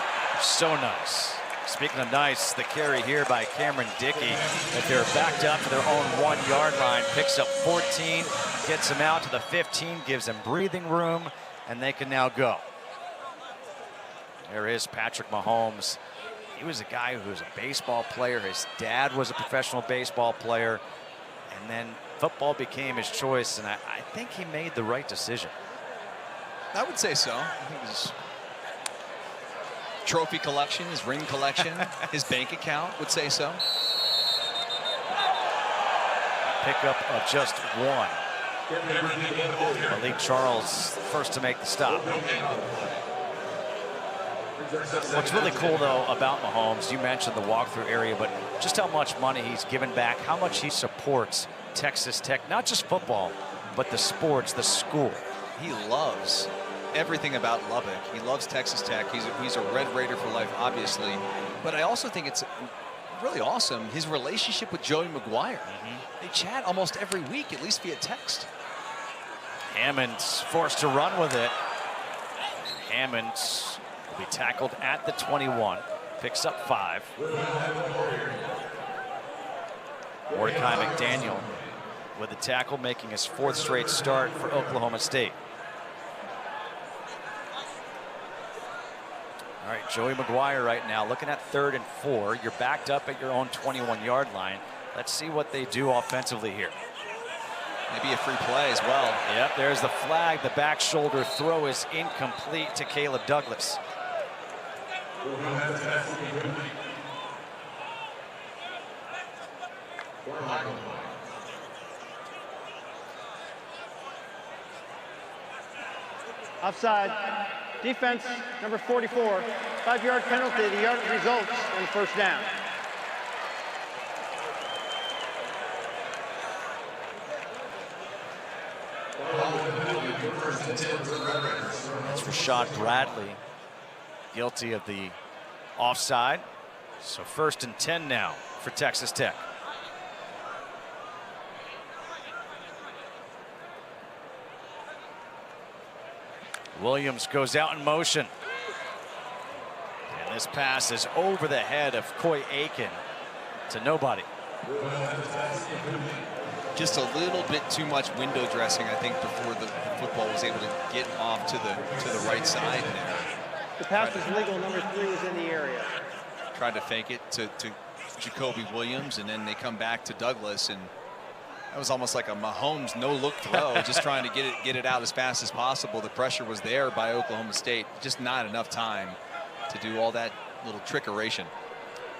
So nice. Speaking of nice, the carry here by Cameron Dickey, that they're backed up to their own 1-yard line, picks up 14, gets them out to the 15, gives them breathing room, and they can now go. There is Patrick Mahomes. He was a guy who was a baseball player. His dad was a professional baseball player, and then football became his choice, and I think he made the right decision. I would say so. I think his trophy collection, his ring collection, his bank account would say so. Pickup of just 1. Malik Charles first to make the stop. What's really cool, though, about Mahomes, you mentioned the walkthrough area, but just how much money he's given back, how much he supports Texas Tech, not just football, but the sports, the school. He loves everything about Lubbock. He loves Texas Tech. He's a Red Raider for life, obviously. But I also think it's really awesome, his relationship with Joey McGuire. They chat almost every week, at least via text. Hammond's forced to run with it. Hammond will be tackled at the 21. Picks up 5. Mordecai McDaniel with the tackle, making his 4th straight start for Oklahoma State. All All right, Joey McGuire right now looking at 3rd and 4. You're backed up at your own 21-yard line. Let's see what they do offensively here. Maybe a free play as well. Yep, there's the flag. The back shoulder throw is incomplete to Caleb Douglas. Offside. Defense, number 44. 5-yard penalty. The yard results in first down. That's Rashad Bradley, guilty of the offside. So 1st and 10 now for Texas Tech. Williams goes out in motion. And this pass is over the head of Coy Aiken to nobody. Just a little bit too much window dressing, I think, before the football was able to get off to the right side there. The pass was legal. Number 3 was in the area. Tried to fake it to Jacoby Williams, and then they come back to Douglas, and that was almost like a Mahomes no-look throw, just trying to get it out as fast as possible. The pressure was there by Oklahoma State, just not enough time to do all that little trickeration.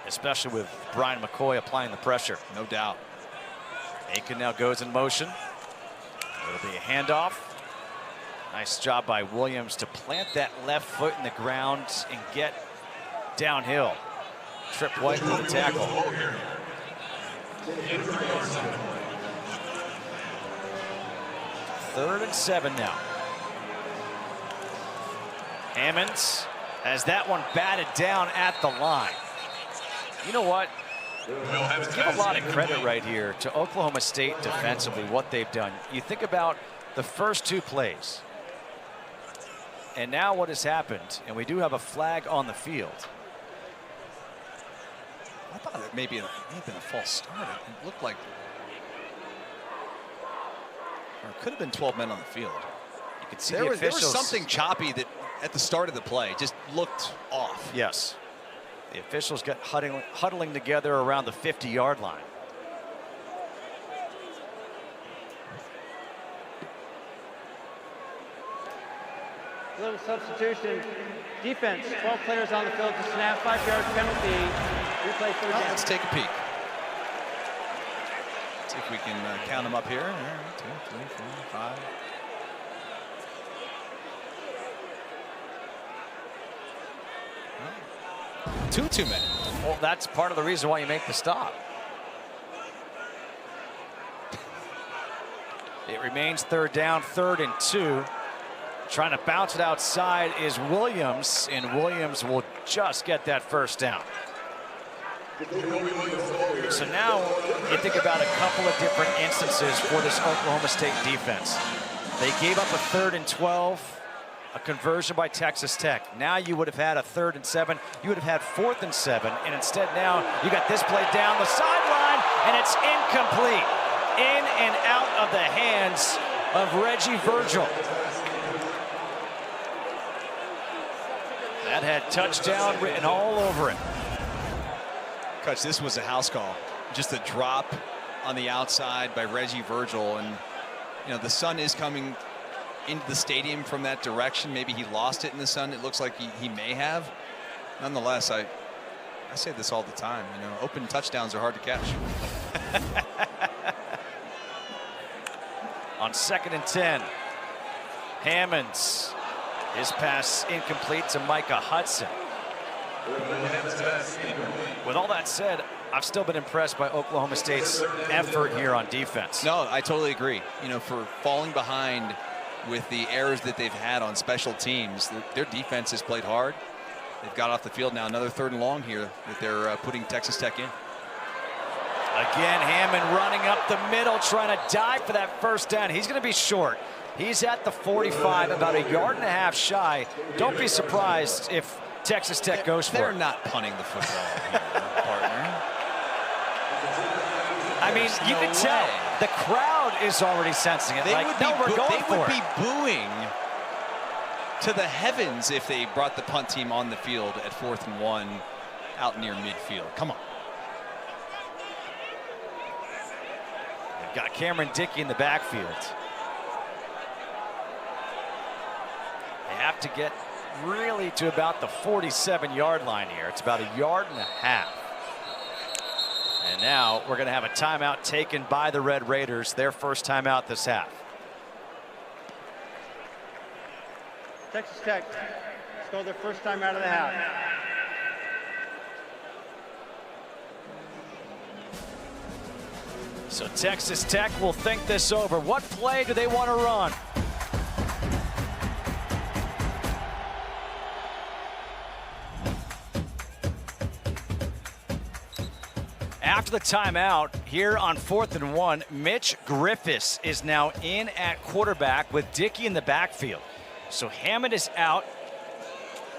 Especially with Brian McCoy applying the pressure. No doubt. Aiken now goes in motion. It'll be a handoff. Nice job by Williams to plant that left foot in the ground and get downhill. Trip White with the tackle. Third and 7 now. Hammonds has that one batted down at the line. You know what? Give a lot of credit right here to Oklahoma State defensively, what they've done. You think about the first 2 plays, and now what has happened, and we do have a flag on the field. I thought it may have been a false start. It looked like, or it could have been 12 men on the field. You could see there was officials. something choppy that at the start of the play just looked off. Yes. The officials got huddling together around the 50-yard line. Little substitution. Defense, 12 players on the field to snap. 5-yard penalty. Replay third down. Let's take a peek. See if we can count them up here. 1, 2, 3, 4, 5. Too many. Well, that's part of the reason why you make the stop. It remains 3rd down, 3rd and 2. Trying to bounce it outside is Williams, and Williams will just get that 1st down. So now you think about a couple of different instances for this Oklahoma State defense. They gave up a 3rd and 12. A conversion by Texas Tech. Now you would have had a 3rd and 7. You would have had 4th and 7. And instead now you got this play down the sideline, and it's incomplete. In and out of the hands of Reggie Virgil. That had touchdown written all over it. Coach, this was a house call. Just a drop on the outside by Reggie Virgil. And, you know, the sun is coming into the stadium from that direction. Maybe he lost it in the sun. It looks like he may have. Nonetheless, I say this all the time. You know, open touchdowns are hard to catch. On 2nd and 10, Hammonds. His pass incomplete to Micah Hudson. With all that said, I've still been impressed by Oklahoma State's effort here on defense. No, I totally agree. You know, for falling behind with the errors that they've had on special teams, their defense has played hard. They've got off the field now. Another 3rd and long here that they're putting Texas Tech in. Again, Hammond running up the middle, trying to dive for that 1st down. He's going to be short. He's at the 45, about 1.5 yards shy. Don't be surprised if Texas Tech goes for it. They're not punting the football here, partner. I mean, you can tell the crowd is already sensing it. They like, would no, we're going they for would it. be booing to the heavens if they brought the punt team on the field at 4th and 1 out near midfield. Come on. They've got Cameron Dickey in the backfield. They have to get really to about the 47-yard line here. It's about 1.5 yards. And now we're going to have a timeout taken by the Red Raiders, their first timeout this half. Texas Tech scored their first time out of the half. So Texas Tech will think this over. What play do they want to run? After the timeout, here on 4th and 1, Mitch Griffiths is now in at quarterback with Dickey in the backfield. So Hammond is out.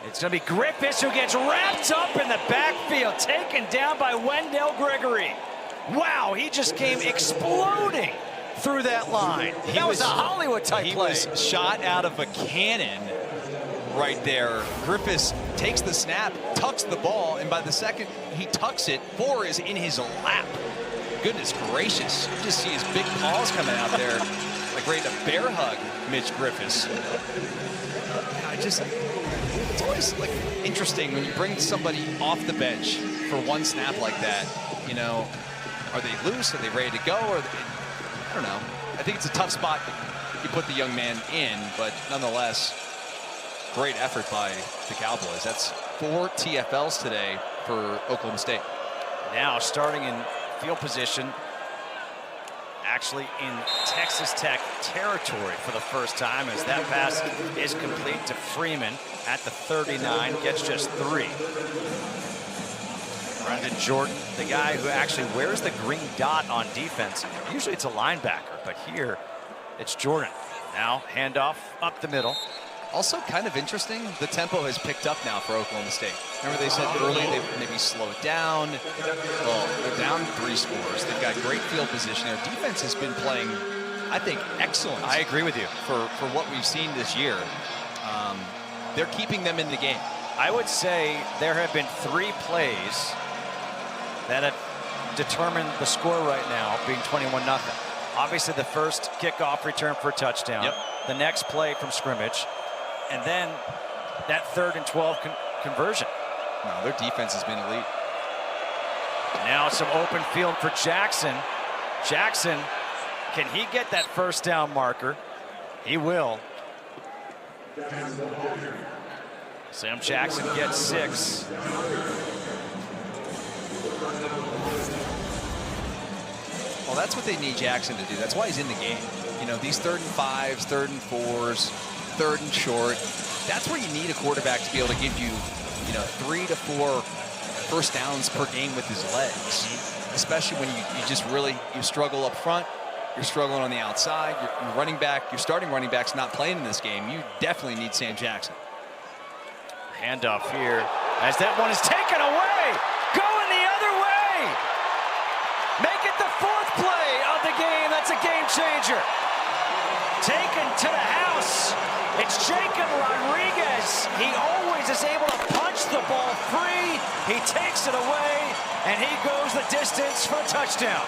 It's going to be Griffiths who gets wrapped up in the backfield, taken down by Wendell Gregory. Wow, he just came exploding through that line. That was a Hollywood-type play. He was shot out of a cannon right there. Griffiths takes the snap, tucks the ball, and by the second he tucks it, 4 is in his lap. Goodness gracious. You just see his big paws coming out there like ready to bear hug Mitch Griffiths. It's always like interesting when you bring somebody off the bench for one snap like that. You know, are they loose? Are they ready to go? I don't know. I think it's a tough spot you put the young man in, but nonetheless, great effort by the Cowboys. That's 4 TFLs today for Oklahoma State. Now starting in field position, actually in Texas Tech territory for the first time, as that pass is complete to Freeman at the 39, gets just 3. Brendan Jordan, the guy who actually wears the green dot on defense. Usually it's a linebacker, but here it's Jordan. Now handoff up the middle. Also kind of interesting, the tempo has picked up now for Oklahoma State. Remember they said early they maybe slow it down. Well, they're down 3 scores. They've got great field position. Their defense has been playing, I think, excellent. I agree with you. For what we've seen this year. They're keeping them in the game. I would say there have been 3 plays that have determined the score right now being 21-0. Obviously the first kickoff return for a touchdown. Yep. The next play from scrimmage. And then that 3rd and 12 conversion. No, their defense has been elite. Now some open field for Jackson. Jackson, can he get that first down marker? He will. Sam Jackson gets 6. Well, that's what they need Jackson to do. That's why he's in the game. You know, these 3rd and 5s, 3rd and 4s, 3rd and short. That's where you need a quarterback to be able to give you, 3 to 4 first downs per game with his legs. Especially when you just really, you struggle up front, you're struggling on the outside, your running back, your starting running back's not playing in this game. You definitely need Sam Jackson. Handoff here as that one is taken away. Going the other way. Make it the 4th play of the game. That's a game changer. Taken to the house. It's Jacob Rodriguez. He always is able to punch the ball free. He takes it away, and he goes the distance for a touchdown.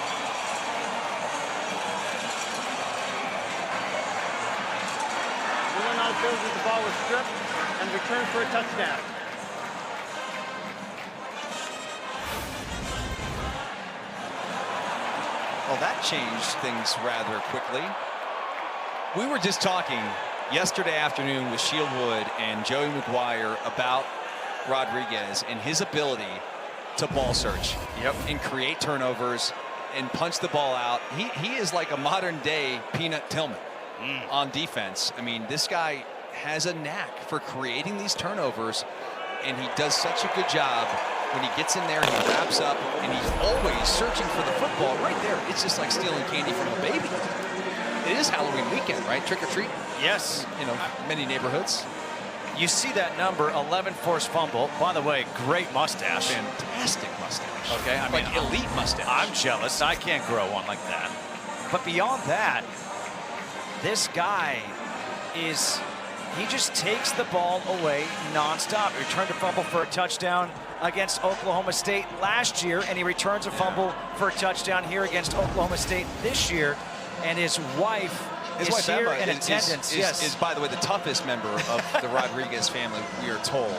Went on field as the ball was stripped and returned for a touchdown. Well, that changed things rather quickly. We were just talking yesterday afternoon with Shieldwood and Joey McGuire about Rodriguez and his ability to ball search and create turnovers and punch the ball out. He is like a modern day Peanut Tillman on defense. I mean, this guy has a knack for creating these turnovers, and he does such a good job. When he gets in there, he wraps up, and he's always searching for the football right there. It's just like stealing candy from a baby. It is Halloween weekend, right? Trick or treat. Yes. Many neighborhoods. You see that number, 11 forced fumble. By the way, great mustache. Fantastic mustache. Okay, I mean, like elite mustache. I'm jealous. I can't grow one like that. But beyond that, this guy is he just takes the ball away nonstop. He returned a fumble for a touchdown against Oklahoma State last year, and he returns a fumble for a touchdown here against Oklahoma State this year. And his wife is here in attendance. Is, by the way, the toughest member of the Rodriguez family, we are told.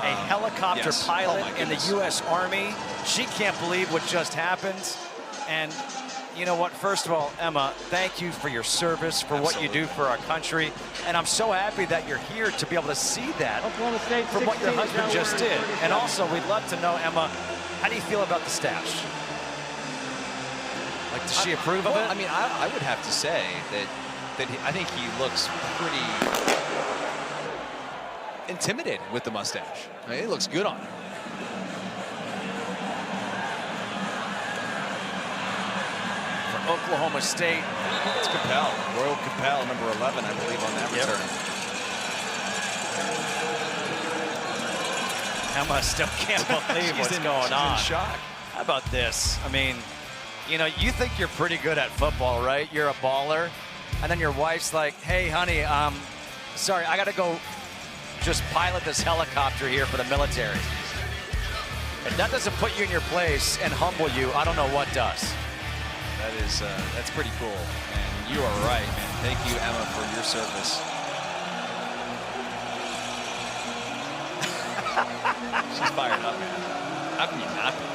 A helicopter pilot in the U.S. Army. She can't believe what just happened. And you know what? First of all, Emma, thank you for your service, for what you do for our country. And I'm so happy that you're here to be able to see that Oklahoma State from what your husband just did. And also, we'd love to know, Emma, how do you feel about the stash? Like, does she approve of it? I mean, I would have to say that I think he looks pretty intimidated with the mustache. I mean, it looks good on him. For Oklahoma State, it's Capel, Royal Capel, number 11, I believe, on that return. Emma still can't believe what's going on. She's in shock. How about this? I mean, you know, you think you're pretty good at football, right? You're a baller. And then your wife's like, hey, honey, sorry, I got to go just pilot this helicopter here for the military. If that doesn't put you in your place and humble you, I don't know what does. That's pretty cool. And you are right, man. Thank you, Emma, for your service. She's fired up, man. How can you not be?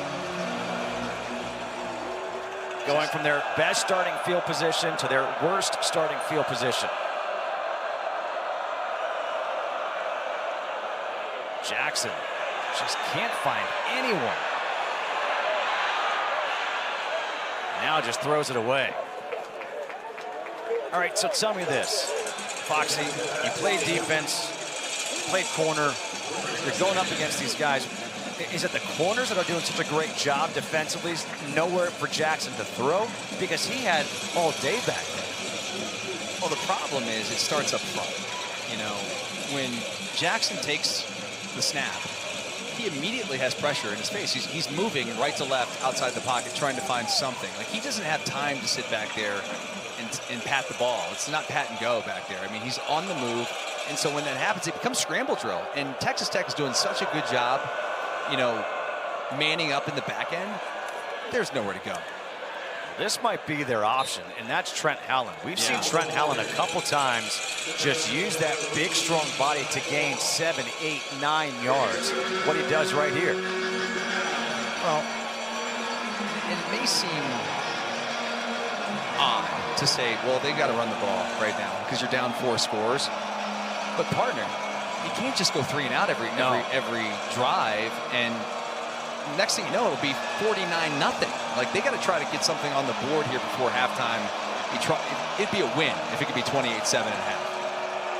Going from their best starting field position to their worst starting field position. Jackson just can't find anyone. Now just throws it away. All right, so tell me this. Foxy, you played defense, you played corner. You're going up against these guys. Is it the corners that are doing such a great job defensively? Nowhere for Jackson to throw? Because he had all day back there. Well, the problem is it starts up front. You know, when Jackson takes the snap, he immediately has pressure in his face. He's moving right to left outside the pocket, trying to find something. Like, he doesn't have time to sit back there and pat the ball. It's not pat and go back there. I mean, he's on the move. And so when that happens, it becomes scramble drill. And Texas Tech is doing such a good job, you know, manning up in the back end. There's nowhere to go. This might be their option, and that's Trent Allen. We've seen Trent Allen a couple times just use that big, strong body to gain 7, 8, 9 yards. What he does right here. Well, it may seem odd to say, well, they got to run the ball right now because you're down 4 scores. But partner, you can't just go 3 and out every drive, and next thing you know, it'll be 49-0. Like, they got to try to get something on the board here before halftime. It'd be a win if it could be 28-7 at half,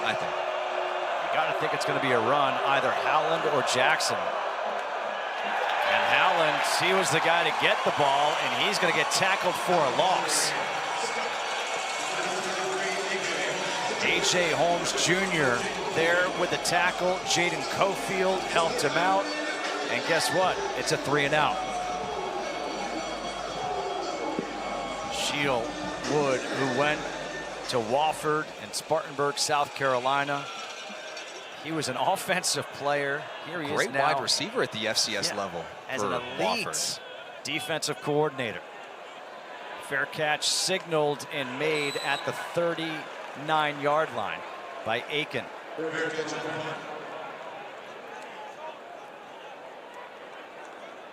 I think. You got to think it's going to be a run, either Howland or Jackson. And Howland, he was the guy to get the ball, and he's going to get tackled for a loss. A.J. Holmes Jr. there with the tackle. Jaden Cofield helped him out. And guess what? It's a 3 and out. Shield Wood, who went to Wofford and Spartanburg, South Carolina. He was an offensive player. Here he is now. Great wide receiver at the FCS level. As an elite defensive coordinator. Fair catch signaled and made at the 39-yard line by Aiken.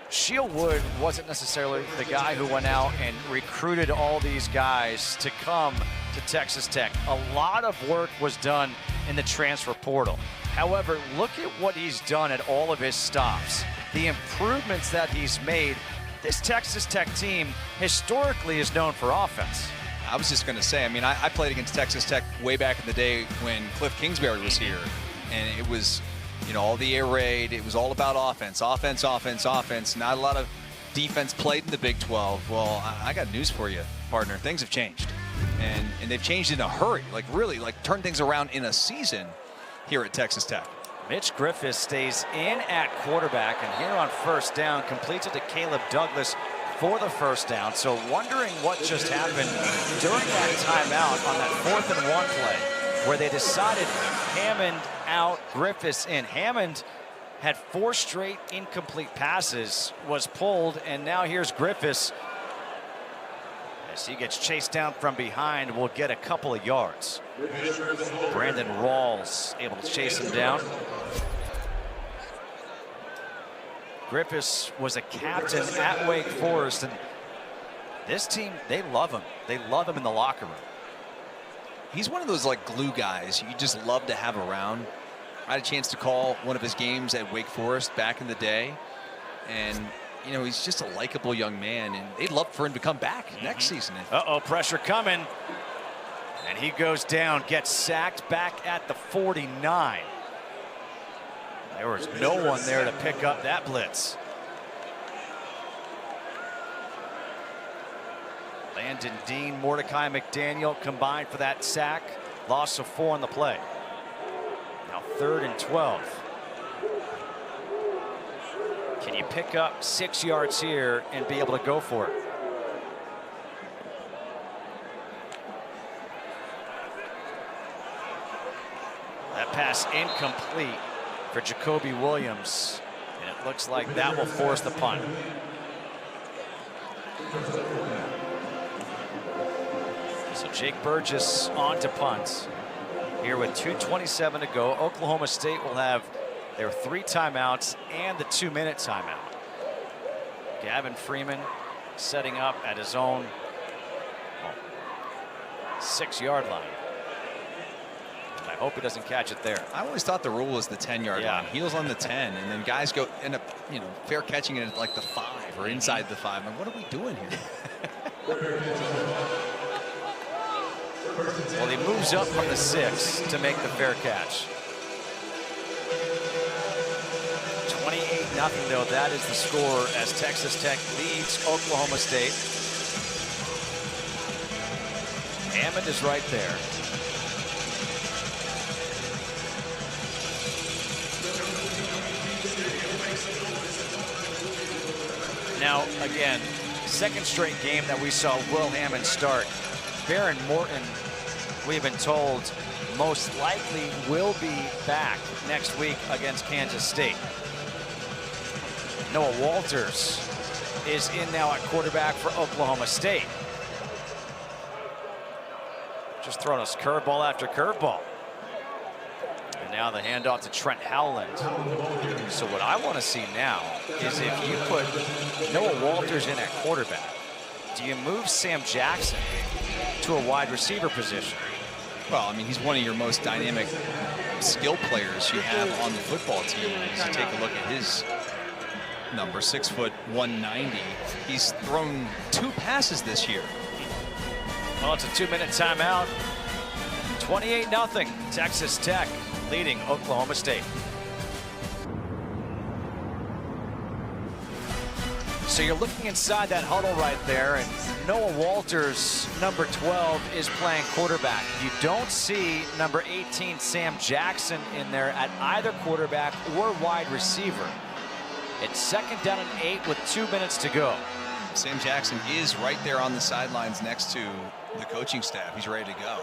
Shield Wood wasn't necessarily the guy who went out and recruited all these guys to come to Texas Tech. A lot of work was done in the transfer portal. However, look at what he's done at all of his stops. The improvements that he's made. This Texas Tech team historically is known for offense. I was just going to say, I mean, I played against Texas Tech way back in the day when Cliff Kingsbury was here. And it was, you know, all the air raid. It was all about offense, offense, offense, offense. Not a lot of defense played in the Big 12. Well, I got news for you, partner. Things have changed. And they've changed in a hurry. Like, really, like, turn things around in a season here at Texas Tech. Mitch Griffiths stays in at quarterback, and here on first down, completes it to Caleb Douglas for the first down. So wondering what just happened during that timeout on that 4th and 1 play. where they decided Hammond out, Griffiths in. Hammond had 4 straight incomplete passes, was pulled, and now here's Griffiths. As he gets chased down from behind, will get a couple of yards. Brandon Rawls able to chase him down. Griffiths was a captain at Wake Forest, and this team, they love him. They love him in the locker room. He's one of those like glue guys you just love to have around. I had a chance to call one of his games at Wake Forest back in the day, and you know, he's just a likable young man, and they'd love for him to come back next season. Uh-oh, pressure coming. And he goes down, gets sacked back at the 49. There was no one there to pick up that blitz. Landon Dean, Mordecai McDaniel combined for that sack. Loss of 4 on the play. Now 3rd and 12. Can you pick up 6 yards here and be able to go for it? That pass incomplete for Jacoby Williams, and it looks like that will force the punt. So Jake Burgess on to punt. Here with 2:27 to go, Oklahoma State will have their 3 timeouts and the 2-minute timeout. Gavin Freeman setting up at his own 6-yard line. I hope he doesn't catch it there. I always thought the rule was the 10-yard line. Heels on the 10, and then guys end up, you know, fair catching it at like the 5 or inside the 5. Like, what are we doing here? Well, he moves up from the 6 to make the fair catch. 28-0 though, that is the score as Texas Tech leads Oklahoma State. Hammond is right there. Now, again, second straight game that we saw Will Hammond start. Baron Morton, we've been told, most likely will be back next week against Kansas State. Noah Walters is in now at quarterback for Oklahoma State. Just throwing us curveball after curveball. And now the handoff to Trent Howland. So what I want to see now is if you put Noah Walters in at quarterback, do you move Sam Jackson to a wide receiver position? Well, I mean, he's one of your most dynamic skill players you have on the football team. As you take a look at his number, 6 foot 190. He's thrown 2 passes this year. Well, it's a 2-minute timeout. 28-0, Texas Tech leading Oklahoma State. So you're looking inside that huddle right there, and Noah Walters, number 12, is playing quarterback. You don't see number 18, Sam Jackson, in there at either quarterback or wide receiver. It's 2nd down and 8 with 2 minutes to go. Sam Jackson is right there on the sidelines next to the coaching staff. He's ready to go.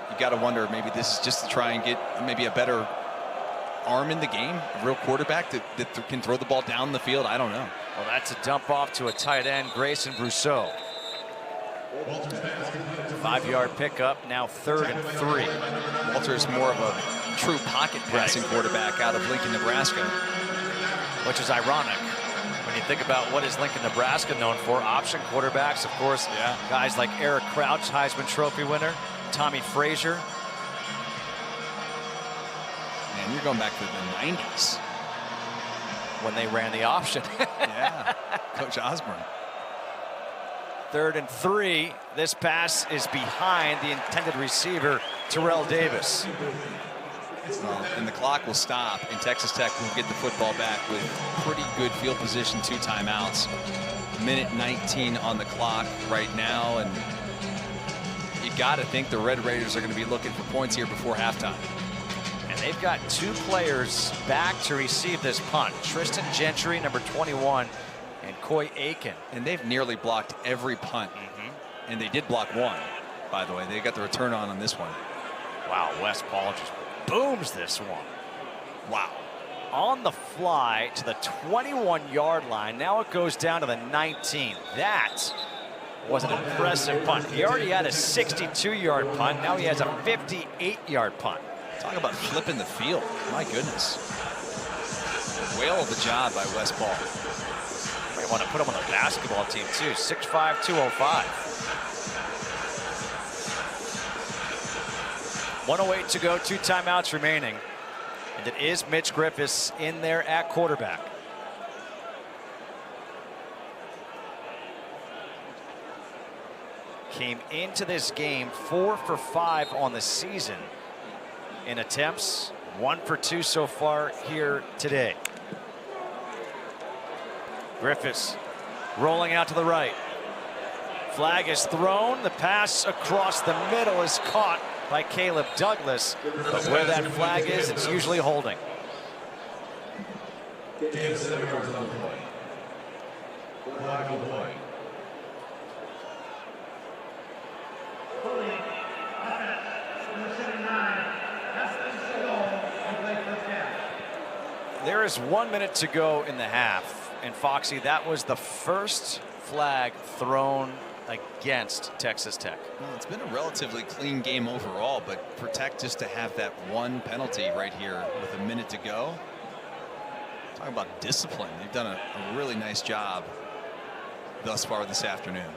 You got to wonder, maybe this is just to try and get maybe a better arm in the game, a real quarterback that can throw the ball down the field. I don't know. Well, that's a dump off to a tight end, Grayson Brousseau. 5-yard pickup, now 3rd and 3. Walter is more of a true pocket passing quarterback out of Lincoln, Nebraska. Which is ironic when you think about what is Lincoln, Nebraska known for. Option quarterbacks, of course, guys like Eric Crouch, Heisman Trophy winner, Tommy Frazier. Man, you're going back to the 90s. When they ran the option. Yeah, Coach Osborne. 3rd and 3. This pass is behind the intended receiver, Terrell Davis. And the clock will stop, and Texas Tech will get the football back with pretty good field position, 2 timeouts. 1:19 on the clock right now, and you got to think the Red Raiders are going to be looking for points here before halftime. And they've got 2 players back to receive this punt. Tristan Gentry, number 21, and Coy Aiken. And they've nearly blocked every punt. And they did block 1, by the way. They got the return on this one. Wow, West Paul just booms this one. Wow. On the fly to the 21-yard line. Now it goes down to the 19. That was an impressive punt. He already had a 62-yard punt. Now he has a 58-yard punt. Talk about flipping the field. My goodness. Whale of a job by West Paul. Might want to put him on the basketball team, too. 6'5", 205. 1:08 to go, 2 timeouts remaining. And it is Mitch Griffiths in there at quarterback. Came into this game 4 for 5 on the season in attempts, 1 for 2 so far here today. Griffiths rolling out to the right. Flag is thrown. The pass across the middle is caught by Caleb Douglas, but where that flag is, it's usually holding. There is 1 minute to go in the half, and Foxy, that was the first flag thrown against Texas Tech. Well, it's been a relatively clean game overall, but for Tech just to have that one penalty right here with a minute to go. Talking about discipline. They've done a really nice job thus far this afternoon.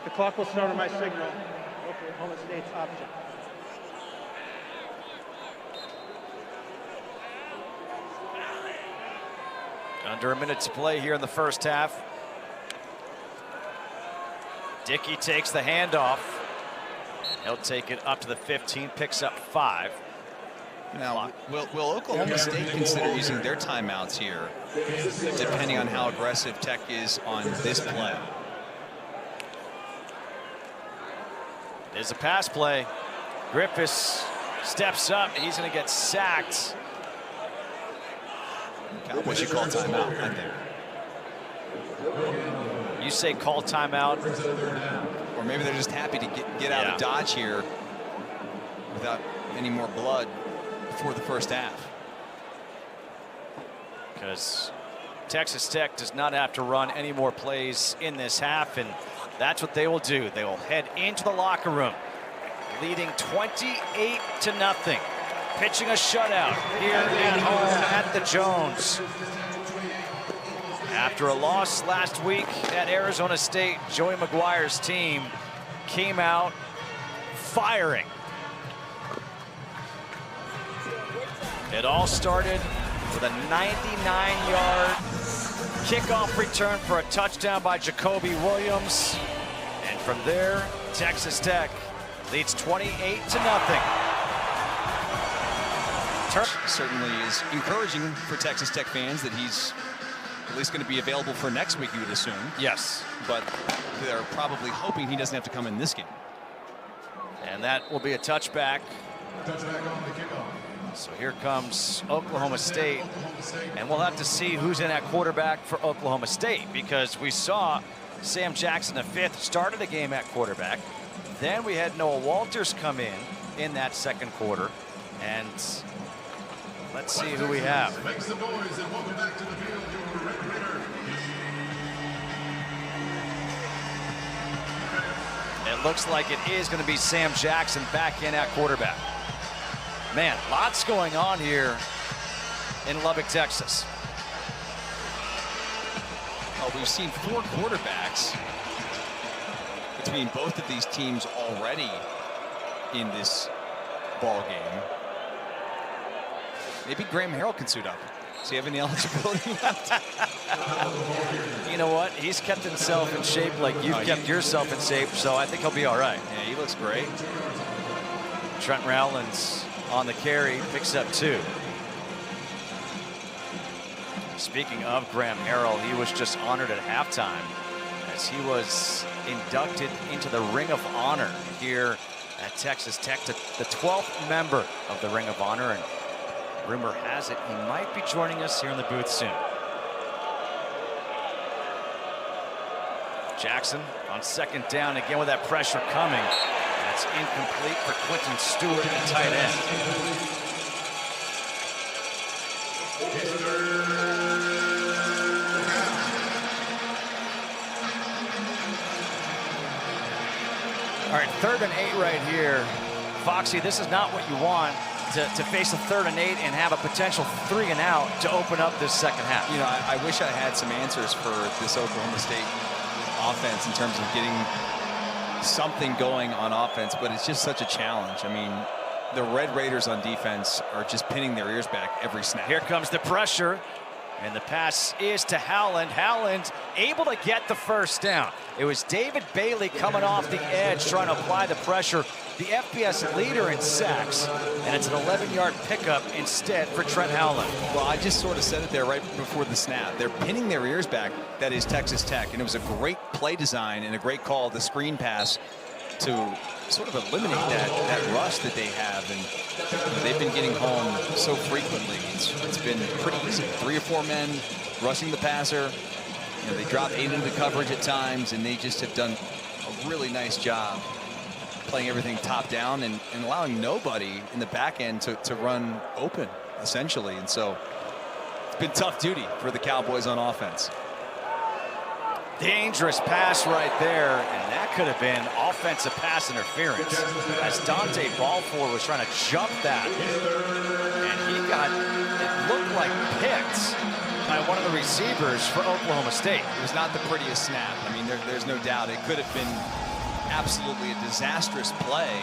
The clock will start on my signal. Oklahoma State's option. Under a minute to play here in the first half. Dickey takes the handoff. He'll take it up to the 15, picks up 5. Now, will Oklahoma State consider using their timeouts here, depending on how aggressive Tech is on this play? There's a pass play. Griffiths steps up. He's going to get sacked. Cowboys should call timeout, I think. You say call timeout. Or maybe they're just happy to get out of Dodge here without any more blood before the first half. Because Texas Tech does not have to run any more plays in this half, and that's what they will do. They will head into the locker room, leading 28-0. Pitching a shutout here at home at the Jones. After a loss last week at Arizona State, Joey McGuire's team came out firing. It all started with a 99-yard kickoff return for a touchdown by Jacoby Williams. And from there, Texas Tech leads 28-0. Certainly is encouraging for Texas Tech fans that he's at least going to be available for next week, you would assume. Yes. But they're probably hoping he doesn't have to come in this game. And that will be a touchback. Touchback on the kickoff. So here comes Oklahoma State. And we'll have to see who's in at quarterback for Oklahoma State, because we saw Sam Jackson, the 5th, started the game at quarterback. Then we had Noah Walters come in that second quarter. And let's see who we have. Make some noise and welcome back to the field, your Red Raider. It looks like it is going to be Sam Jackson back in at quarterback. Man, lots going on here in Lubbock, Texas. Oh, we've seen 4 quarterbacks between both of these teams already in this ball game. Maybe Graham Harrell can suit up. Does he have any eligibility left? You know what? He's kept himself in shape like you've kept yourself in shape, so I think he'll be all right. Yeah, he looks great. Trent Rowlands on the carry, picks up 2. Speaking of Graham Harrell, he was just honored at halftime as he was inducted into the Ring of Honor here at Texas Tech, the 12th member of the Ring of Honor, and rumor has it he might be joining us here in the booth soon. Jackson on second down again with that pressure coming. That's incomplete for Quentin Stewart, the tight end. All right, 3rd and 8 right here. Foxy, this is not what you want to face a 3rd and 8 and have a potential 3 and out to open up this second half. You know, I wish I had some answers for this Oklahoma State offense in terms of getting something going on offense, but it's just such a challenge. I mean, the Red Raiders on defense are just pinning their ears back every snap. Here comes the pressure, and the pass is to Howland. Howland able to get the first down. It was David Bailey coming off the edge trying to apply the pressure. The FBS leader in sacks, and it's an 11-yard pickup instead for Trent Howland. Well, I just sort of said it there right before the snap. They're pinning their ears back. That is Texas Tech, and it was a great play design and a great call, the screen pass, to sort of eliminate that rush that they have. And you know, they've been getting home so frequently. It's been pretty easy. 3 or 4 men rushing the passer. You know, they drop 8 into coverage at times, and they just have done a really nice job playing everything top down and allowing nobody in the back end to run open, essentially. And so it's been tough duty for the Cowboys on offense. Dangerous pass right there, and that could have been offensive pass interference as Dante Balfour was trying to jump that, and he got, it looked like picked by one of the receivers for Oklahoma State. It was not the prettiest snap. I mean, there's no doubt it could have been absolutely a disastrous play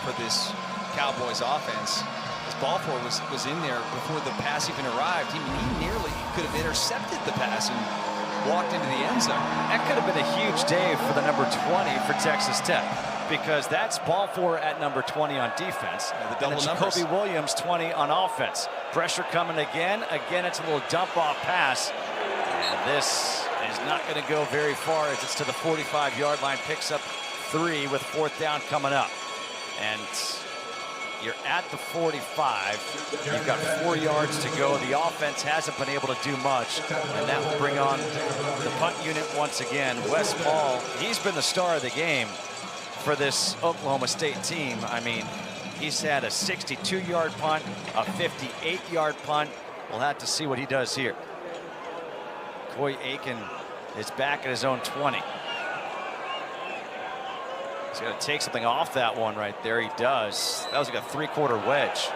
for this Cowboys offense. As Balfour was in there before the pass even arrived. He nearly could have intercepted the pass and walked into the end zone. That could have been a huge day for the number 20 for Texas Tech, because that's Balfour at number 20 on defense. Yeah, the double and numbers. Jacoby Williams 20 on offense. Pressure coming again. Again, it's a little dump off pass. And this is not going to go very far as it's to the 45-yard line. Picks up 3 with 4th down coming up. And you're at the 45. You've got 4 yards to go. The offense hasn't been able to do much, and that will bring on the punt unit once again. Wes Paul, he's been the star of the game for this Oklahoma State team. I mean, he's had a 62-yard punt, a 58-yard punt. We'll have to see what he does here. Coy Aiken is back at his own 20. He's got to take something off that one right there. He does. That was like a 3/4 wedge.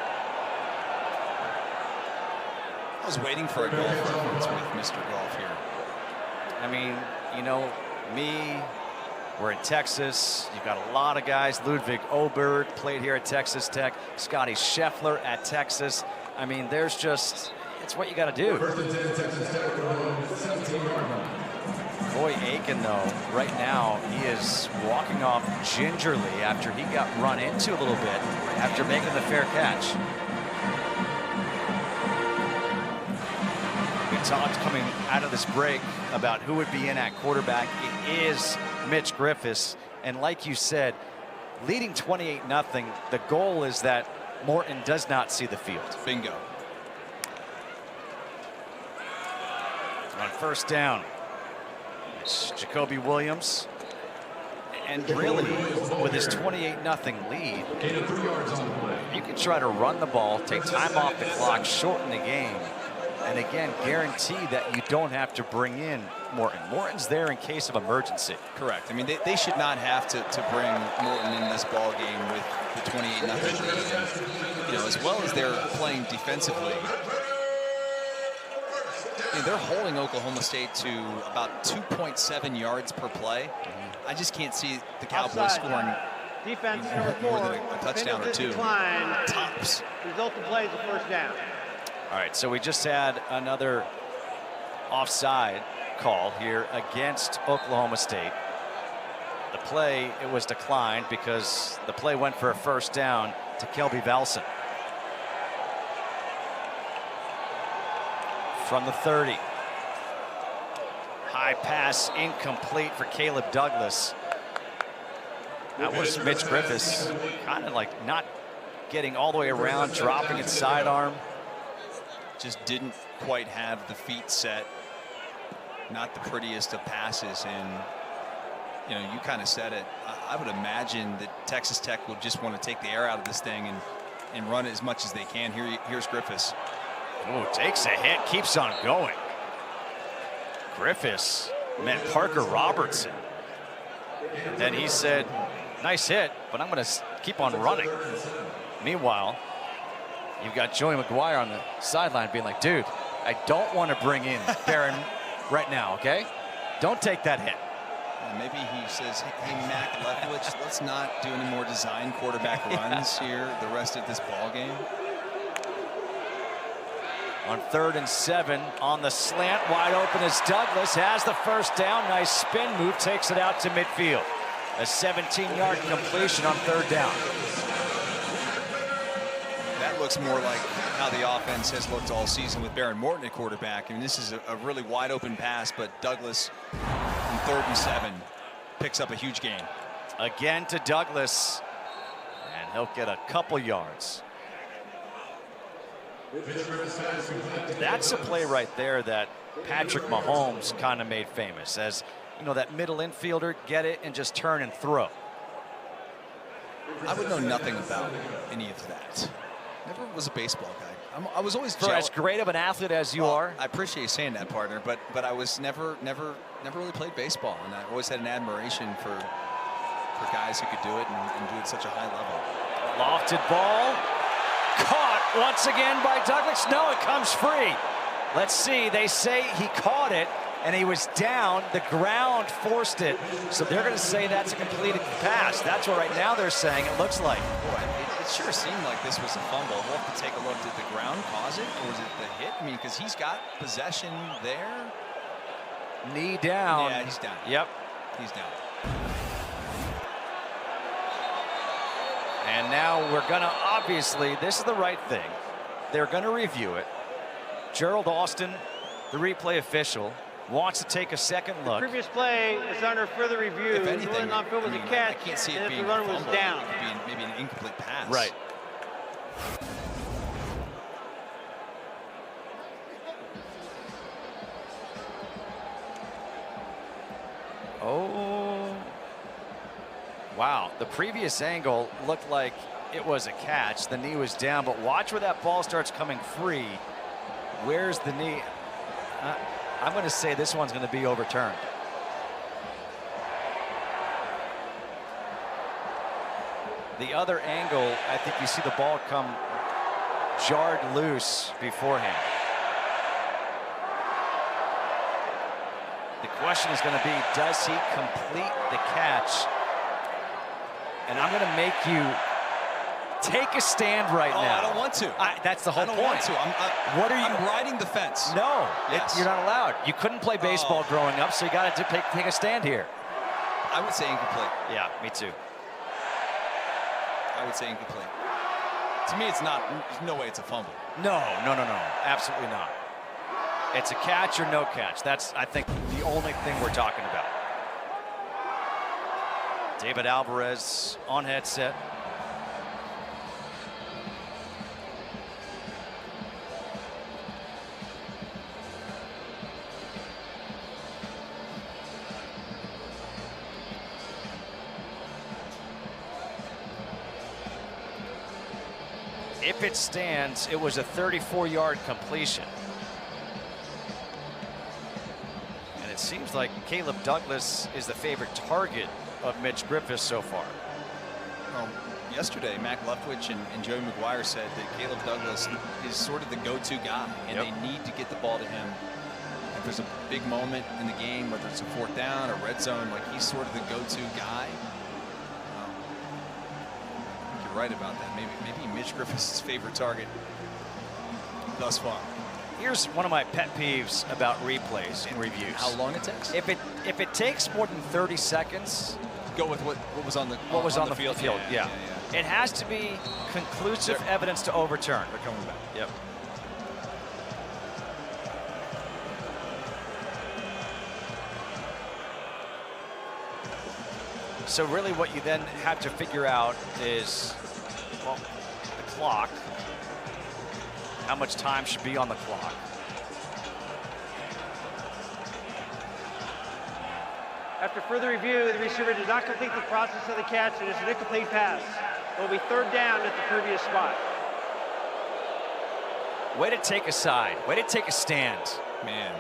I was waiting for a golf reference with Mr. Golf here. I mean, you know, we're in Texas. You've got a lot of guys. Ludwig Oberg played here at Texas Tech. Scotty Scheffler at Texas. I mean, there's just, it's what you got to do. Coy Aiken, though, right now, he is walking off gingerly after he got run into a little bit after making the fair catch. We talked coming out of this break about who would be in at quarterback. It is Mitch Griffiths. And like you said, leading 28-0, the goal is that Morton does not see the field. Bingo. On 1st down, it's Jacoby Williams. And really, with his 28-0 lead, you can try to run the ball, take time off the clock, shorten the game, and again, guarantee that you don't have to bring in Morton. Morton's there in case of emergency. Correct. I mean, they should not have to bring Morton in this ball game with the 28-0 lead. You know, as well as they're playing defensively. You know, they're holding Oklahoma State to about 2.7 yards per play. I just can't see the Cowboys scoring Defense more number than 4. a touchdown or 2. Decline. Tops. Result of play is a 1st down. All right, so we just had another offside call here against Oklahoma State. The play, it was declined because the play went for a 1st down to Kelby Valson. From the 30. High pass incomplete for Caleb Douglas. That was Mitch Griffiths, kind of like not getting all the way around, dropping its sidearm. Just didn't quite have the feet set. Not the prettiest of passes, and You know, you kind of said it. I would imagine that Texas Tech will just want to take the air out of this thing and run it as much as they can. Here's Griffiths. Oh, takes a hit, keeps on going. Griffiths met Parker Robertson. And then he said, nice hit, but I'm going to keep on running. Meanwhile, you've got Joey McGuire on the sideline being like, dude, I don't want to bring in Barron right now, okay? Don't take that hit. Maybe he says, hey, Mac Leftwich, let's not do any more design quarterback runs here the rest of this ball game. On 3rd and 7, on the slant, wide open as Douglas has the first down. Nice spin move, takes it out to midfield. A 17-yard completion on 3rd down. That looks more like how the offense has looked all season with Baron Morton at quarterback. I mean, this is a really wide open pass, but Douglas on 3rd and 7 picks up a huge gain. Again to Douglas, and he'll get a couple yards. That's a play right there that Patrick Mahomes kind of made famous as, you know, that middle infielder, get it and just turn and throw. I would know nothing about any of that. Never was a baseball guy. I was always For as great of an athlete as you are. I appreciate you saying that, partner, but I was never really played baseball, and I always had an admiration for guys who could do it and do it at such a high level. Lofted ball, caught once again by Douglas. No, it comes free. Let's see, they say he caught it and he was down, the ground forced it. So they're gonna say that's a completed pass. That's what right now they're saying it looks like. Boy, it sure seemed like this was a fumble. We'll have to take a look. Did the ground cause it, or was it the hit? I mean, because he's got possession there. Knee down. Yeah, he's down. Yep. He's down. And now we're gonna, obviously, this is the right thing. They're gonna review it. Gerald Austin, the replay official, wants to take a second look. The previous play is under further review. If anything, on field was a catch, I can't see it and being if the runner was fumble, down. it could be maybe an incomplete pass. Right. Oh. Wow, the previous angle looked like it was a catch. The knee was down, but watch where that ball starts coming free. Where's the knee? I'm going to say this one's going to be overturned. The other angle, I think you see the ball come jarred loose beforehand. The question is going to be, does he complete the catch? And I'm going to make you take a stand right now. I don't want to. That's the whole point. I don't want to. What are you? I'm riding the fence. No, Yes. you're not allowed. You couldn't play baseball growing up, so you got to take a stand here. I would say incomplete. Yeah, me too. I would say incomplete. To me, it's not. There's no way it's a fumble. No, absolutely not. It's a catch or no catch. That's, I think, the only thing we're talking about. David Alvarez on headset. If it stands, it was a 34-yard completion. And it seems like Caleb Douglas is the favorite target of Mitch Griffiths so far. Well, yesterday, Mac Leftwich and Joey McGuire said that Caleb Douglas is sort of the go-to guy, and they need to get the ball to him. If there's a big moment in the game, whether it's a 4th down or red zone, like he's sort of the go-to guy. I think you're right about that. Maybe Mitch Griffiths' favorite target thus far. Here's one of my pet peeves about replays and reviews. How long it takes? If it takes more than 30 seconds, go with what was on the field. Yeah. It has to be conclusive evidence to overturn. They're coming back. Yep. So really what you then have to figure out is, well, the clock. How much time should be on the clock? After further review, the receiver did not complete the process of the catch and it's an incomplete pass. It will be third down at the previous spot. Way to take a side. Way to take a stand. Man,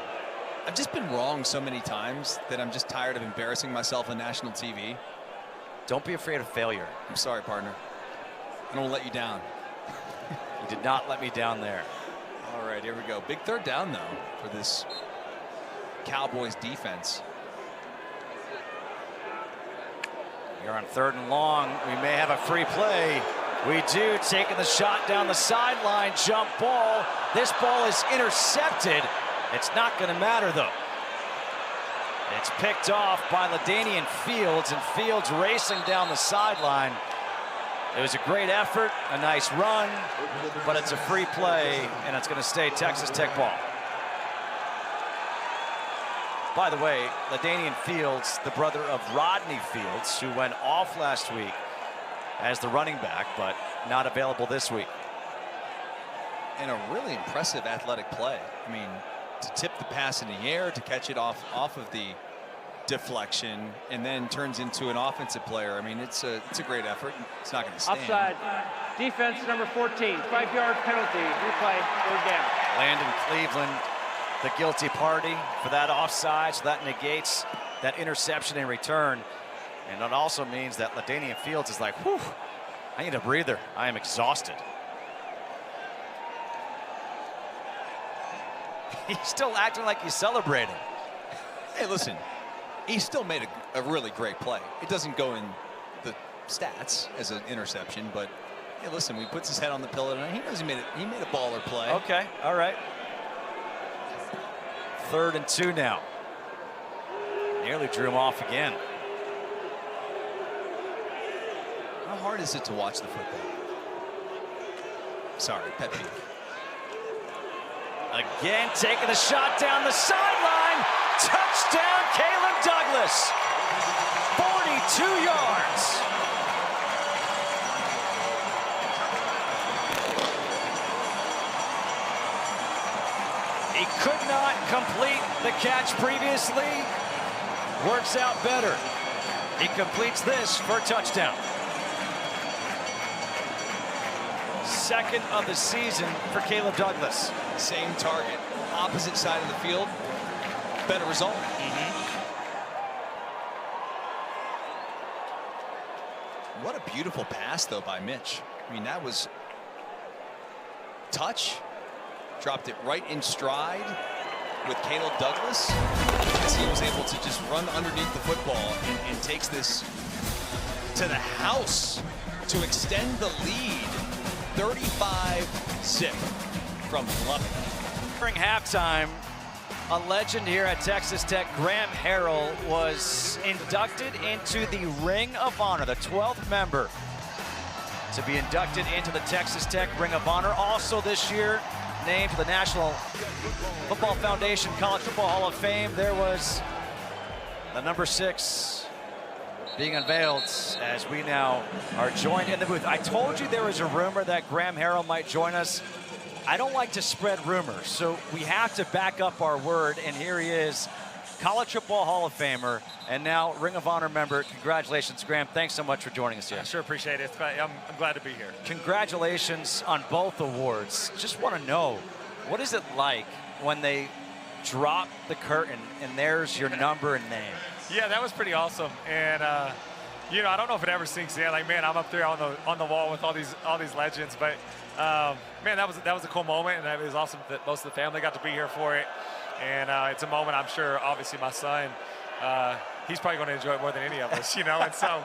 I've just been wrong so many times that I'm just tired of embarrassing myself on national TV. Don't be afraid of failure. I'm sorry, partner. I don't let you down. You did not let me down there. All right, here we go. Big third down, though, for this Cowboys defense. You're on 3rd and long. We may have a free play. We do, taking the shot down the sideline, jump ball. This ball is intercepted. It's not going to matter, though. It's picked off by LaDainian Fields, and Fields racing down the sideline. It was a great effort, a nice run, but it's a free play, and it's going to stay Texas Tech ball. By the way, LaDainian Fields, the brother of Rodney Fields, who went off last week as the running back, but not available this week. And a really impressive athletic play. I mean, to tip the pass in the air, to catch it off of the deflection, and then turns into an offensive player. I mean, it's a great effort. It's not going to stand. Offside. Defense number 14. 5-yard penalty. Replay. Third down. Landon Cleveland, the guilty party for that offside, so that negates that interception in return. And it also means that LaDainian Fields is like, whew, I need a breather. I am exhausted. He's still acting like he's celebrating. Hey, listen, he still made a really great play. It doesn't go in the stats as an interception, but hey, listen, when he puts his head on the pillow tonight, he knows he made a baller play. Okay, all right. 3rd and 2 now. Nearly drew him off again. How hard is it to watch the football? Sorry, pet peeve. Again, taking the shot down the sideline. Touchdown, Caleb Douglas. 42 yards. He could not complete the catch previously. Works out better. He completes this for a touchdown. 2nd of the season for Caleb Douglas. Same target, opposite side of the field, better result. What a beautiful pass, though, by Mitch. I mean, that was touch, dropped it right in stride with Caleb Douglas, as he was able to just run underneath the football and takes this to the house to extend the lead. 35-zip from Lubbock. During halftime, a legend here at Texas Tech, Graham Harrell, was inducted into the Ring of Honor, the 12th member to be inducted into the Texas Tech Ring of Honor. Also this year, named to the National Football Foundation College Football Hall of Fame. There was the number 6 being unveiled as we now are joined in the booth. I told you there was a rumor that Graham Harrell might join us. I don't like to spread rumors, so we have to back up our word, and here he is, College Football Hall of Famer, and now Ring of Honor member. Congratulations, Graham. Thanks so much for joining us here. I sure appreciate it. I'm glad to be here. Congratulations on both awards. Just want to know, what is it like when they drop the curtain and there's your number and name? Yeah, that was pretty awesome, and you know, I don't know if it ever sinks in. Like, man, I'm up there on the wall with all these legends, but man, that was a cool moment, and it was awesome that most of the family got to be here for it. And it's a moment I'm sure, obviously, my son, he's probably going to enjoy it more than any of us, you know. And so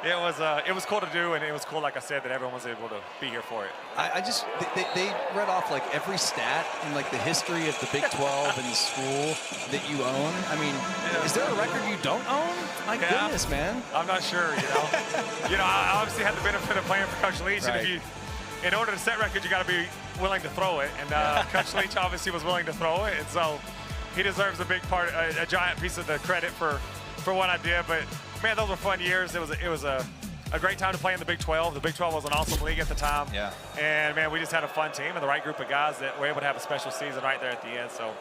it was cool to do, and it was cool, like I said, that everyone was able to be here for it. They read off like every stat in like the history of the Big 12 and the school that you own. I mean, is there a record you don't own? My goodness, man. I'm not sure, you know. I obviously had the benefit of playing for Coach Leach, right. And in order to set records, you got to be willing to throw it. And Coach Leach obviously was willing to throw it, and so he deserves a big part, a giant piece of the credit for what I did. But man, those were fun years. It was a great time to play in the Big 12. The Big 12 was an awesome league at the time. Yeah. And man, we just had a fun team and the right group of guys that were able to have a special season right there at the end. So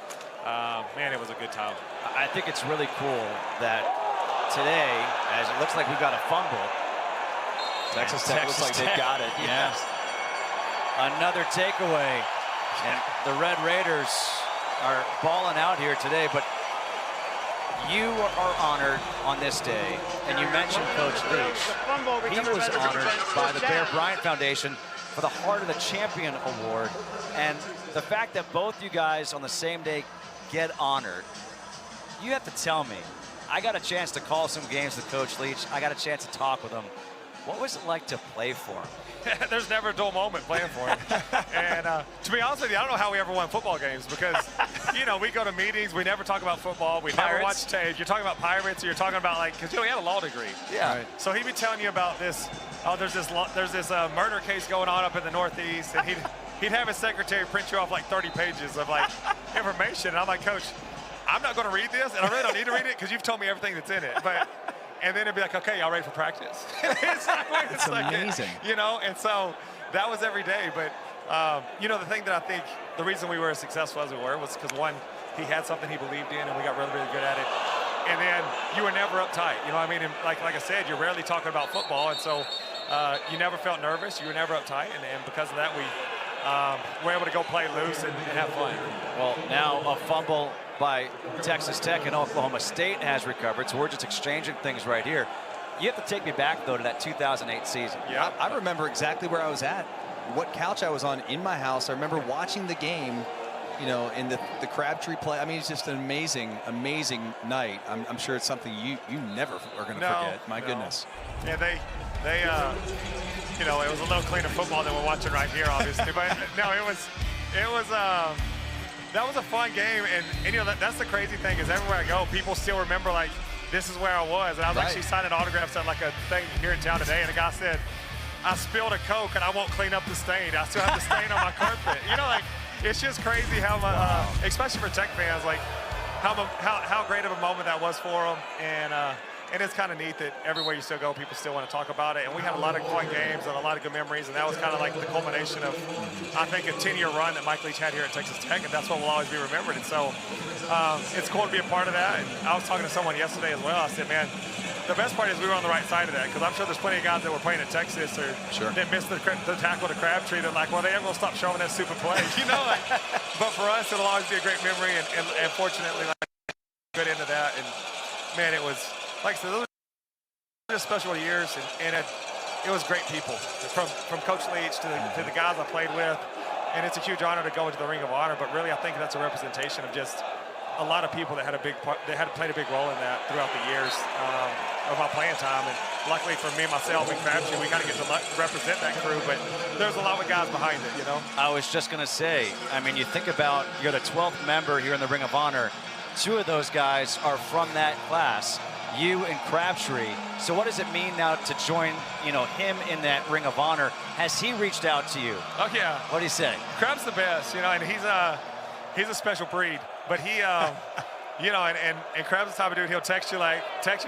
man, it was a good time. I think it's really cool that today, as it looks like we've got a fumble. Texas Tech looks like they've got it. Yeah. Another takeaway. And the Red Raiders are balling out here today, but you are honored on this day, and you mentioned Coach Leach. He was honored by the Bear Bryant Foundation for the Heart of the Champion Award, and the fact that both you guys on the same day get honored, you have to tell me. I got a chance to call some games with Coach Leach. I got a chance to talk with him. What was it like to play for him? There's never a dull moment playing for him. And to be honest with you, I don't know how we ever won football games because, you know, we go to meetings, we never talk about football, we never watch tape. You're talking about Pirates, or you're talking about, like, because, you know, he had a law degree. Yeah. Right. So he'd be telling you about this, oh, there's this murder case going on up in the Northeast, and he'd have his secretary print you off like 30 pages of, like, information. And I'm like, Coach, I'm not going to read this, and I really don't need to read it because you've told me everything that's in it. And then it'd be like, okay, y'all ready for practice? It's like, amazing. You know, and so that was every day. But, you know, the thing that I think the reason we were as successful as we were was because, one, he had something he believed in, and we got really, really good at it. And then you were never uptight. You know what I mean? And like I said, you're rarely talking about football, and so you never felt nervous. You were never uptight, and because of that, we were able to go play loose and have fun. Well, now a fumble by Texas Tech, and Oklahoma State has recovered, so we're just exchanging things right here. You have to take me back, though, to that 2008 season. Yeah, I remember exactly where I was at, what couch I was on in my house. I remember watching the game, you know, in the Crabtree play. I mean, it's just an amazing, amazing night. I'm sure it's something you never are going to forget. My goodness. Yeah, they you know, it was a little cleaner football than we're watching right here, obviously. But no, it was that was a fun game, and you know, that's the crazy thing is everywhere I go, people still remember, like, this is where I was. And I was actually signing autographs at like a thing here in town today, and a guy said, I spilled a Coke and I won't clean up the stain. I still have the stain on my carpet. You know, like, it's just crazy how much, especially for Tech fans, like how great of a moment that was for them. And it's kind of neat that everywhere you still go, people still want to talk about it. And we had a lot of fun games and a lot of good memories, and that was kind of like the culmination of, I think, a 10-year run that Mike Leach had here at Texas Tech, and that's what will always be remembered. And so it's cool to be a part of that. And I was talking to someone yesterday as well. I said, man, the best part is we were on the right side of that, because I'm sure there's plenty of guys that were playing at Texas or that missed the tackle to Crabtree. They're like, well, they ain't going to stop showing that super play. You know, like, but for us, it'll always be a great memory, and fortunately, like, good into that. And, man, it was, like I said, those were just special years, and it was great people, from Coach Leach to the guys I played with, and it's a huge honor to go into the Ring of Honor. But really, I think that's a representation of just a lot of people that had played a big role in that throughout the years of my playing time. And luckily for me, myself, and Crabtree, we kind of get to represent that crew. But there's a lot of guys behind it, you know. I was just going to say, I mean, you think about, you're the 12th member here in the Ring of Honor. 2 of those guys are from that class, you and Crabtree. So what does it mean now to join, you know, him in that Ring of Honor? Has he reached out to you? Oh, yeah. What do you say? Crab's the best, you know, and he's a special breed. But he, you know, and Crab's the type of dude, he'll text you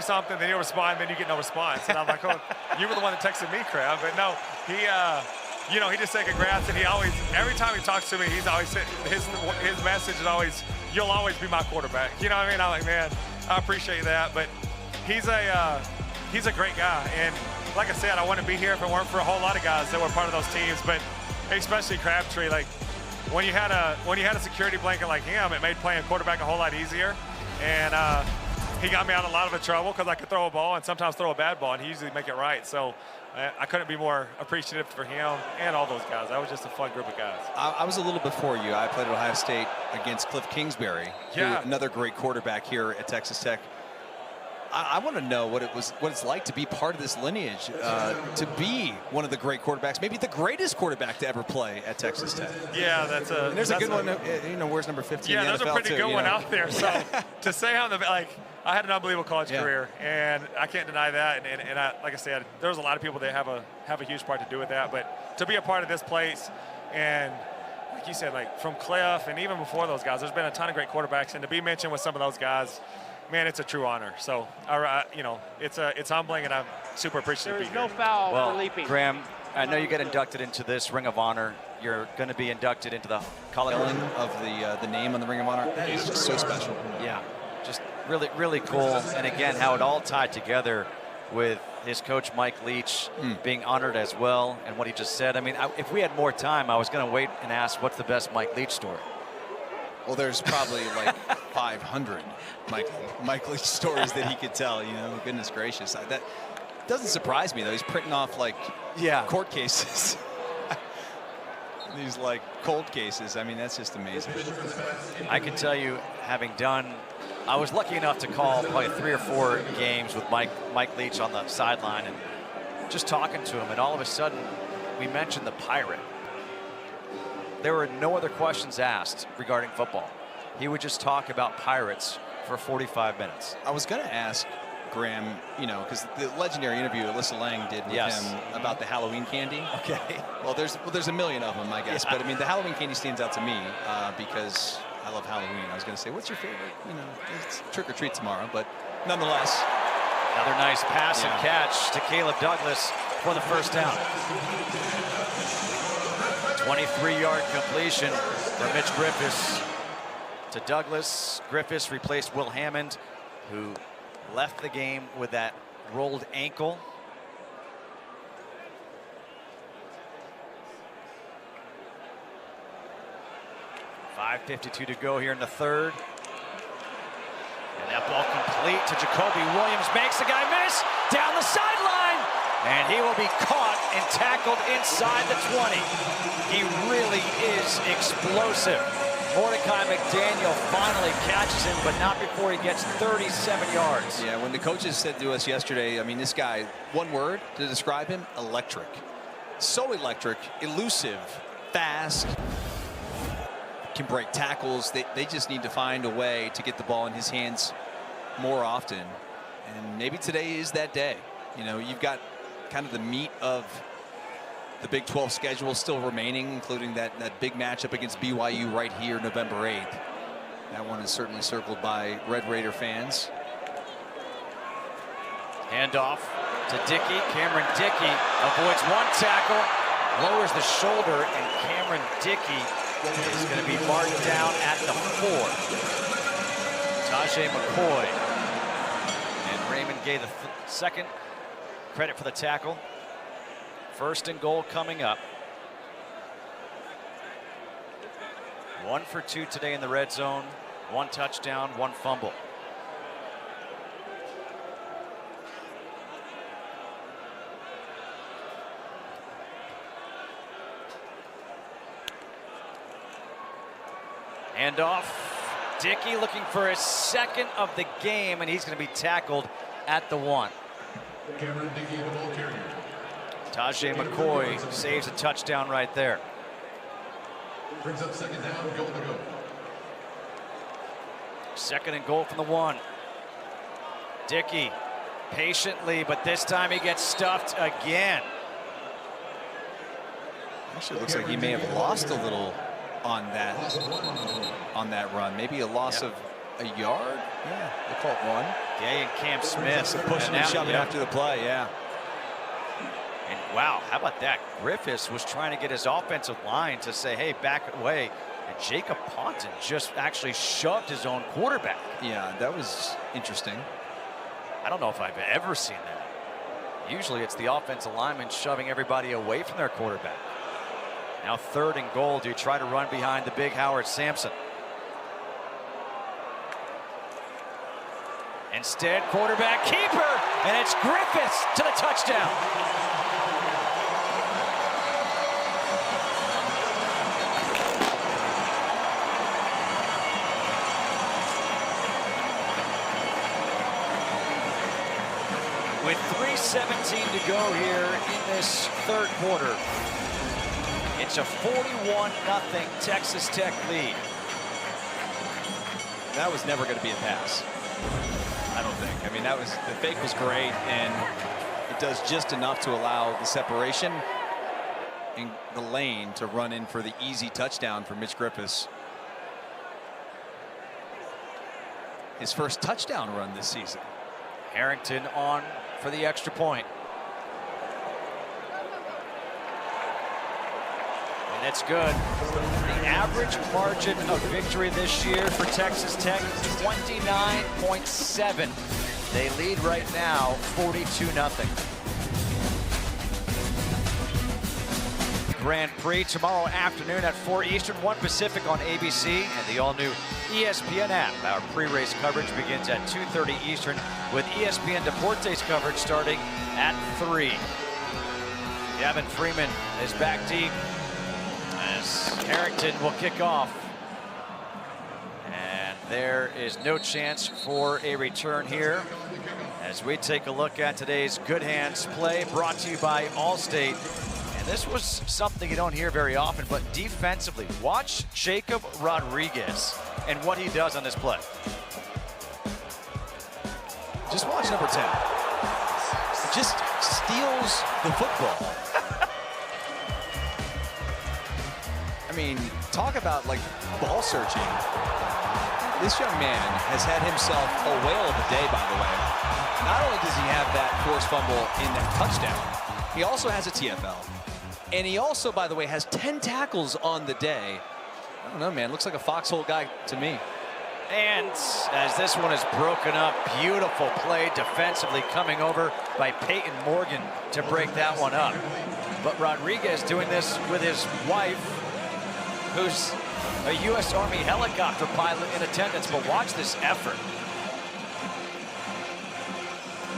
something, then he'll respond, then you get no response. And I'm like, oh, you were the one that texted me, Crab. But no, he, you know, he just said congrats, and he always, every time he talks to me, he's always, his message is always, you'll always be my quarterback. You know what I mean? I'm like, man, I appreciate that. But he's a great guy. And like I said, I wouldn't be here if it weren't for a whole lot of guys that were part of those teams, but especially Crabtree. Like, when you had a security blanket like him, it made playing quarterback a whole lot easier. And he got me out of a lot of trouble because I could throw a ball and sometimes throw a bad ball, and he usually make it right. So I couldn't be more appreciative for him and all those guys. That was just a fun group of guys. I was a little before you. I played at Ohio State against Cliff Kingsbury, another great quarterback here at Texas Tech. I want to know what it's like to be part of this lineage, to be one of the great quarterbacks, maybe the greatest quarterback to ever play at Texas Tech. Yeah, there's a good one. You know, where's number 15? Yeah, in the there's NFL a pretty good one out there. So to say how I had an unbelievable college career, and I can't deny that. And I, like I said, there's a lot of people that have a huge part to do with that. But to be a part of this place, and like you said, like from Cliff and even before those guys, there's been a ton of great quarterbacks, and to be mentioned with some of those guys, man, it's a true honor. So, you know, it's humbling, and I'm super appreciative. There's no foul for leaping. Graham, I know you get inducted into this Ring of Honor. You're going to be inducted into the College of the name on the Ring of Honor. That is just so special. Yeah, just Really, really cool. And again, how it all tied together with his coach, Mike Leach, being honored as well, and what he just said. I mean, if we had more time, I was going to wait and ask, what's the best Mike Leach story? Well, there's probably like 500 Mike Leach stories that he could tell, you know, goodness gracious. That doesn't surprise me, though. He's printing off, like, court cases. These, like, cold cases. I mean, that's just amazing. I can tell you, having done, I was lucky enough to call probably 3 or 4 games with Mike Leach on the sideline and just talking to him, and all of a sudden, we mentioned the Pirate. There were no other questions asked regarding football. He would just talk about Pirates for 45 minutes. I was going to ask Graham, you know, because the legendary interview Alyssa Lang did with him about the Halloween candy. Okay. Well, there's a million of them, I guess. Yeah. But, I mean, the Halloween candy stands out to me because I love Halloween. I was going to say, what's your favorite? You know, it's trick or treat tomorrow, but nonetheless. Another nice pass and catch to Caleb Douglas for the first down. 23-yard completion for Mitch Griffiths to Douglas. Griffiths replaced Will Hammond, who left the game with that rolled ankle. .552 to go here in the third. And that ball complete to Jacoby Williams. Makes the guy miss down the sideline. And he will be caught and tackled inside the 20. He really is explosive. Mordecai McDaniel finally catches him, but not before he gets 37 yards. Yeah, when the coaches said to us yesterday, I mean, this guy, one word to describe him, electric. So electric, elusive, fast, can break tackles. They just need to find a way to get the ball in his hands more often. And maybe today is that day. You know, you've got kind of the meat of the Big 12 schedule still remaining, including that big matchup against BYU right here November 8th. That one is certainly circled by Red Raider fans. Handoff to Dickey. Cameron Dickey avoids one tackle, lowers the shoulder, and Cameron Dickey is going to be marked down at the 4. Tajay McCoy and Raymond gave the second credit for the tackle. First and goal coming up. 1 for 2 today in the red zone. 1 touchdown, 1 fumble. Handoff. Dickey looking for his second of the game, and he's going to be tackled at the 1. Cameron Dickey, the ball carrier. Tajay McCoy saves a touchdown right there. Brings up second down, goal to go. Second and goal from the 1. Dickey patiently, but this time he gets stuffed again. Actually, it looks like he may have lost a little on that run. Maybe a loss of a yard. Yeah, they call it 1. Gay and Cam Smith so pushing and shoving after the play. Yeah. And wow, how about that? Griffiths was trying to get his offensive line to say, hey, back away. And Jacob Ponton just actually shoved his own quarterback. Yeah, that was interesting. I don't know if I've ever seen that. Usually it's the offensive lineman shoving everybody away from their quarterback. Now 3rd and goal. Do you try to run behind the big Howard Sampson? Instead, quarterback keeper, and it's Griffiths to the touchdown. With 3:17 to go here in this third quarter, it's a 41-0 Texas Tech lead. That was never going to be a pass. I don't think. I mean, the fake was great, and it does just enough to allow the separation in the lane to run in for the easy touchdown for Mitch Griffiths. His first touchdown run this season. Harrington on for the extra point. And it's good. The average margin of victory this year for Texas Tech, 29.7. They lead right now, 42-0. Grand Prix tomorrow afternoon at 4 Eastern, 1 Pacific on ABC and the all-new ESPN app. Our pre-race coverage begins at 2:30 Eastern with ESPN Deportes coverage starting at 3. Gavin Freeman is back deep as Harrington will kick off. And there is no chance for a return here as we take a look at today's Good Hands play brought to you by Allstate. This was something you don't hear very often, but defensively, watch Jacob Rodriguez and what he does on this play. Just watch number 10. Just steals the football. I mean, talk about like ball searching. This young man has had himself a whale of a day, by the way. Not only does he have that forced fumble in that touchdown, he also has a TFL. And he also, by the way, has 10 tackles on the day. I don't know, man. Looks like a foxhole guy to me. And as this one is broken up, beautiful play defensively coming over by Peyton Morgan to break that one up. But Rodriguez doing this with his wife, who's a U.S. Army helicopter pilot in attendance. But watch this effort.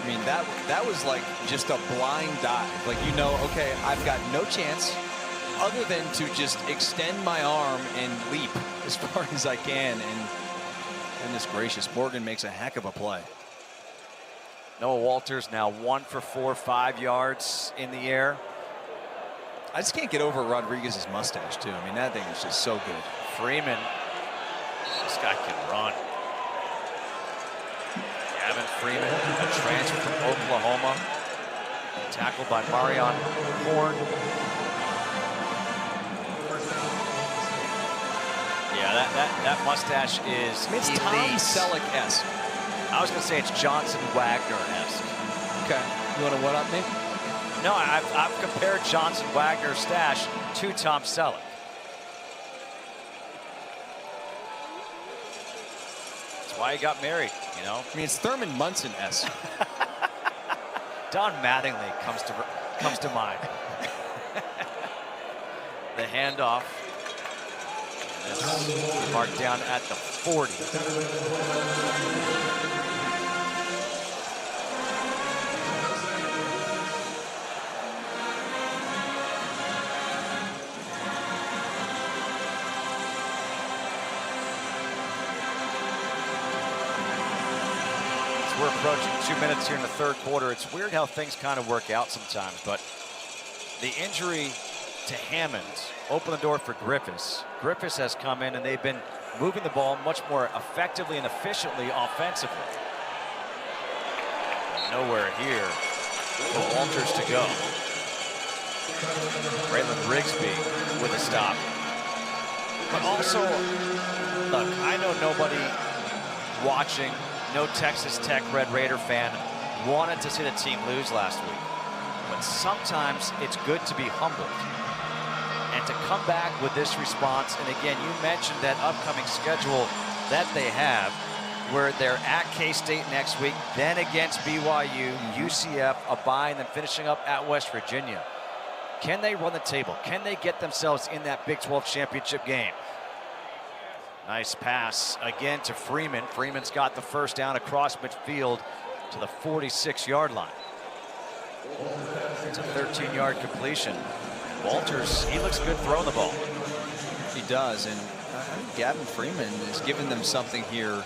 I mean, that was like just a blind dive. Like, you know, okay, I've got no chance other than to just extend my arm and leap as far as I can. And goodness gracious, Morgan makes a heck of a play. Noah Walters now 1 for 4, 5 yards in the air. I just can't get over Rodriguez's mustache, too. I mean, that thing is just so good. Freeman, this guy can run. Gavin Freeman, a transfer from Oklahoma, tackled by Marion Horn. Yeah, that mustache is I mean, it's elite. Tom Selleck-esque. I was going to say it's Johnson Wagner-esque. Okay, you want to one-up me? No, I've compared Johnson Wagner's stash to Tom Selleck. That's why he got married, you know? I mean, it's Thurman Munson-esque. Don Mattingly comes to mind. The handoff. This marked down at the 40. We're approaching 2 minutes here in the third quarter. It's weird how things kind of work out sometimes, but the injury to Hammond opened the door for Griffiths. Griffiths has come in and they've been moving the ball much more effectively and efficiently offensively. Nowhere here for Walters to go. Braylon Rigsby with a stop. But also, look, I know nobody watching, no Texas Tech Red Raider fan wanted to see the team lose last week. But sometimes it's good to be humbled and to come back with this response. And again, you mentioned that upcoming schedule that they have where they're at K-State next week, then against BYU, UCF, a bye, and then finishing up at West Virginia. Can they run the table? Can they get themselves in that Big 12 championship game? Nice pass again to Freeman. Freeman's got the first down across midfield to the 46-yard line. It's a 13-yard completion. Walters, he looks good throwing the ball. He does, and I think Gavin Freeman is giving them something here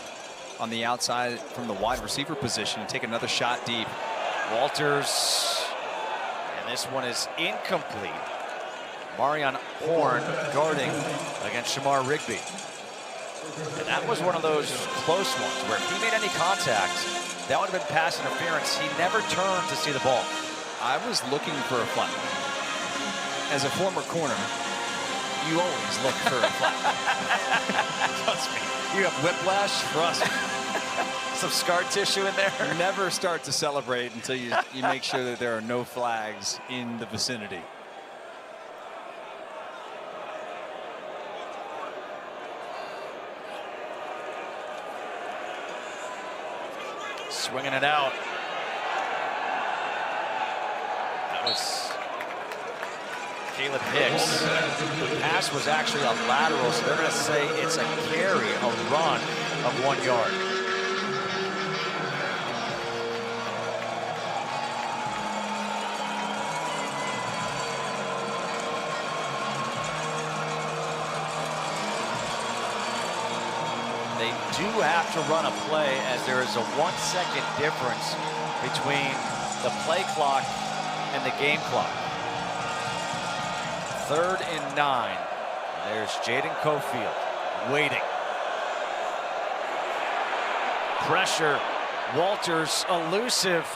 on the outside from the wide receiver position. Take another shot deep. Walters, and this one is incomplete. Marion Horn guarding against Shamar Rigby. And that was one of those close ones where if he made any contact, that would have been pass interference. He never turned to see the ball. I was looking for a flag. As a former corner, you always look for a flag. Trust me. You have whiplash? Trust me. Some scar tissue in there? You never start to celebrate until you make sure that there are no flags in the vicinity. Swinging it out. That was Caleb Hicks. The pass was actually a lateral, so they're going to say it's a carry, a run of 1 yard. They do have to run a play, as there is a 1 second difference between the play clock and the game clock. 3rd and 9. There's Jaden Cofield waiting. Pressure. Walters elusive.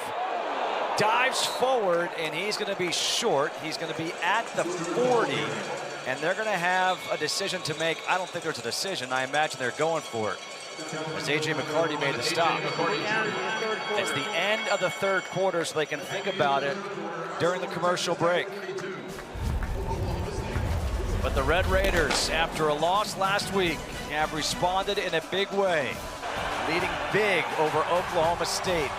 Dives forward, and he's going to be short. He's going to be at the 40. And they're going to have a decision to make. I don't think there's a decision. I imagine they're going for it, as A.J. McCarty made the stop. It's the end of the 3rd quarter, so they can think about it during the commercial break. But the Red Raiders, after a loss last week, have responded in a big way, leading big over Oklahoma State,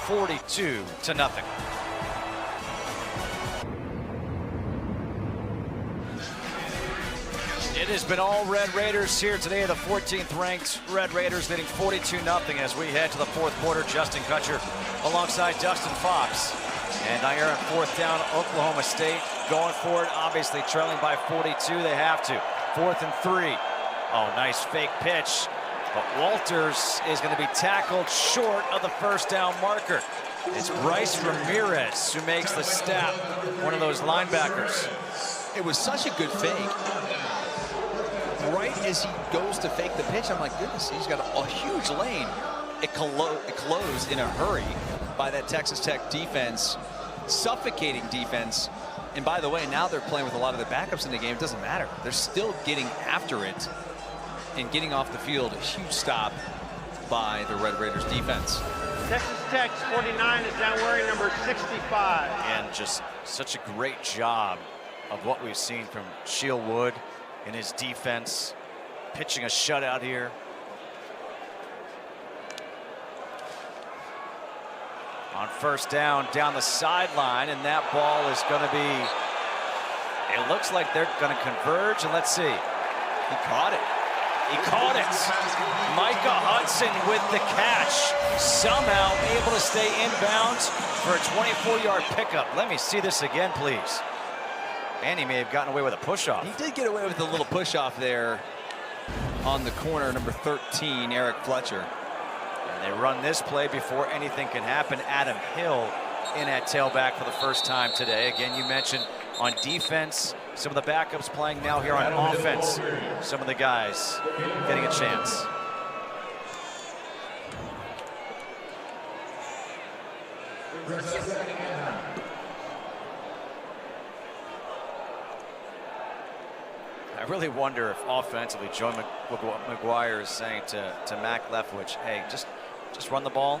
42-0. It has been all Red Raiders here today. The 14th ranked Red Raiders leading 42-0 as we head to the 4th quarter. Justin Kutcher alongside Dustin Fox. And now here on 4th down, Oklahoma State going for it, obviously trailing by 42. They have to. 4th and 3. Oh, nice fake pitch. But Walters is going to be tackled short of the 1st down marker. It's Bryce Ramirez who makes the stop, one of those linebackers. It was such a good fake. Right as he goes to fake the pitch, I'm like, goodness, he's got a huge lane. It closed in a hurry by that Texas Tech defense, suffocating defense. And by the way, now they're playing with a lot of the backups in the game. It doesn't matter. They're still getting after it and getting off the field. A huge stop by the Red Raiders defense. Texas Tech's 49 is now wearing number 65. And just such a great job of what we've seen from Shieldwood in his defense, pitching a shutout here. On 1st down the sideline, and that ball is going to be, it looks like they're going to converge, and let's see. He caught it. He caught it. Micah Hudson with the catch, somehow able to stay inbounds for a 24-yard pickup. Let me see this again, please. And he may have gotten away with a push-off. He did get away with a little push-off there on the corner, number 13, Eric Fletcher. And they run this play before anything can happen. Adam Hill in at tailback for the 1st time today. Again, you mentioned on defense, some of the backups playing now here on offense. Some of the guys getting a chance. I really wonder if offensively Joe McGuire is saying to Mac Leftwich, hey, just run the ball.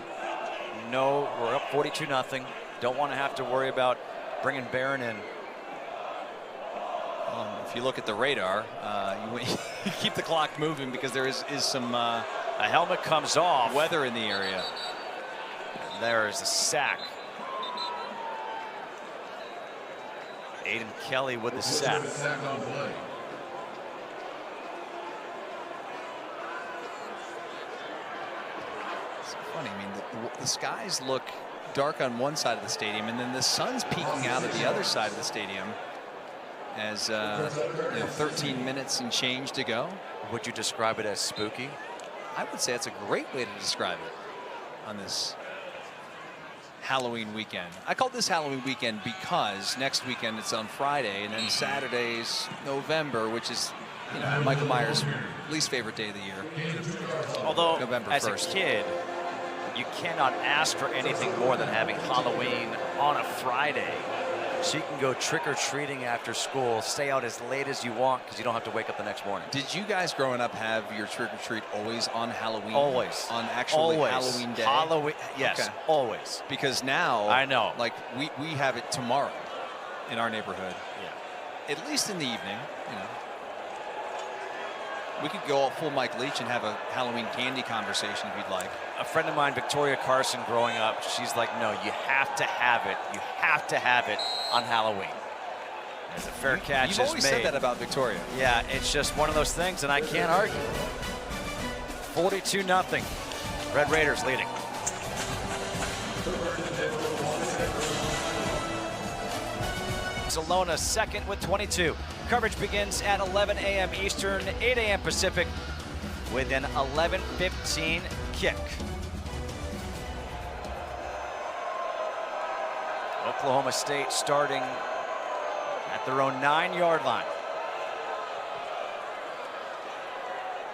No, we're up 42-0. Don't want to have to worry about bringing Barron in. If you look at the radar, you keep the clock moving because there is some a helmet comes off. Weather in the area. And there is a sack. Aiden Kelly with the sack. Funny, I mean, the skies look dark on one side of the stadium, and then the sun's peeking out at the other side of the stadium as 13 minutes and change to go. Would you describe it as spooky? I would say that's a great way to describe it on this Halloween weekend. I call this Halloween weekend because next weekend it's on Friday, and then Saturday's November, which is Michael Myers' least favorite day of the year. Although, November as 1st. a kid, you cannot ask for anything more than having Halloween on a Friday. So you can go trick-or-treating after school, stay out as late as you want because you don't have to wake up the next morning. Did you guys growing up have your trick-or-treat always on Halloween? Always. On actually always. Halloween day? Halloween, yes, Okay. Always. Because now, I know. like we have it tomorrow in our neighborhood. Yeah. At least in the evening, We could go all full Mike Leach and have a Halloween candy conversation if you'd like. A friend of mine, Victoria Carson, growing up, she's like, no, you have to have it. You have to have it on Halloween. There's a fair catch is You've always said that about Victoria. Yeah, it's just one of those things, and I can't argue. 42-0. Red Raiders leading. Barcelona second with 22. Coverage begins at 11 a.m. Eastern, 8 a.m. Pacific, with an 11:15 kick. Oklahoma State starting at their own 9-yard line.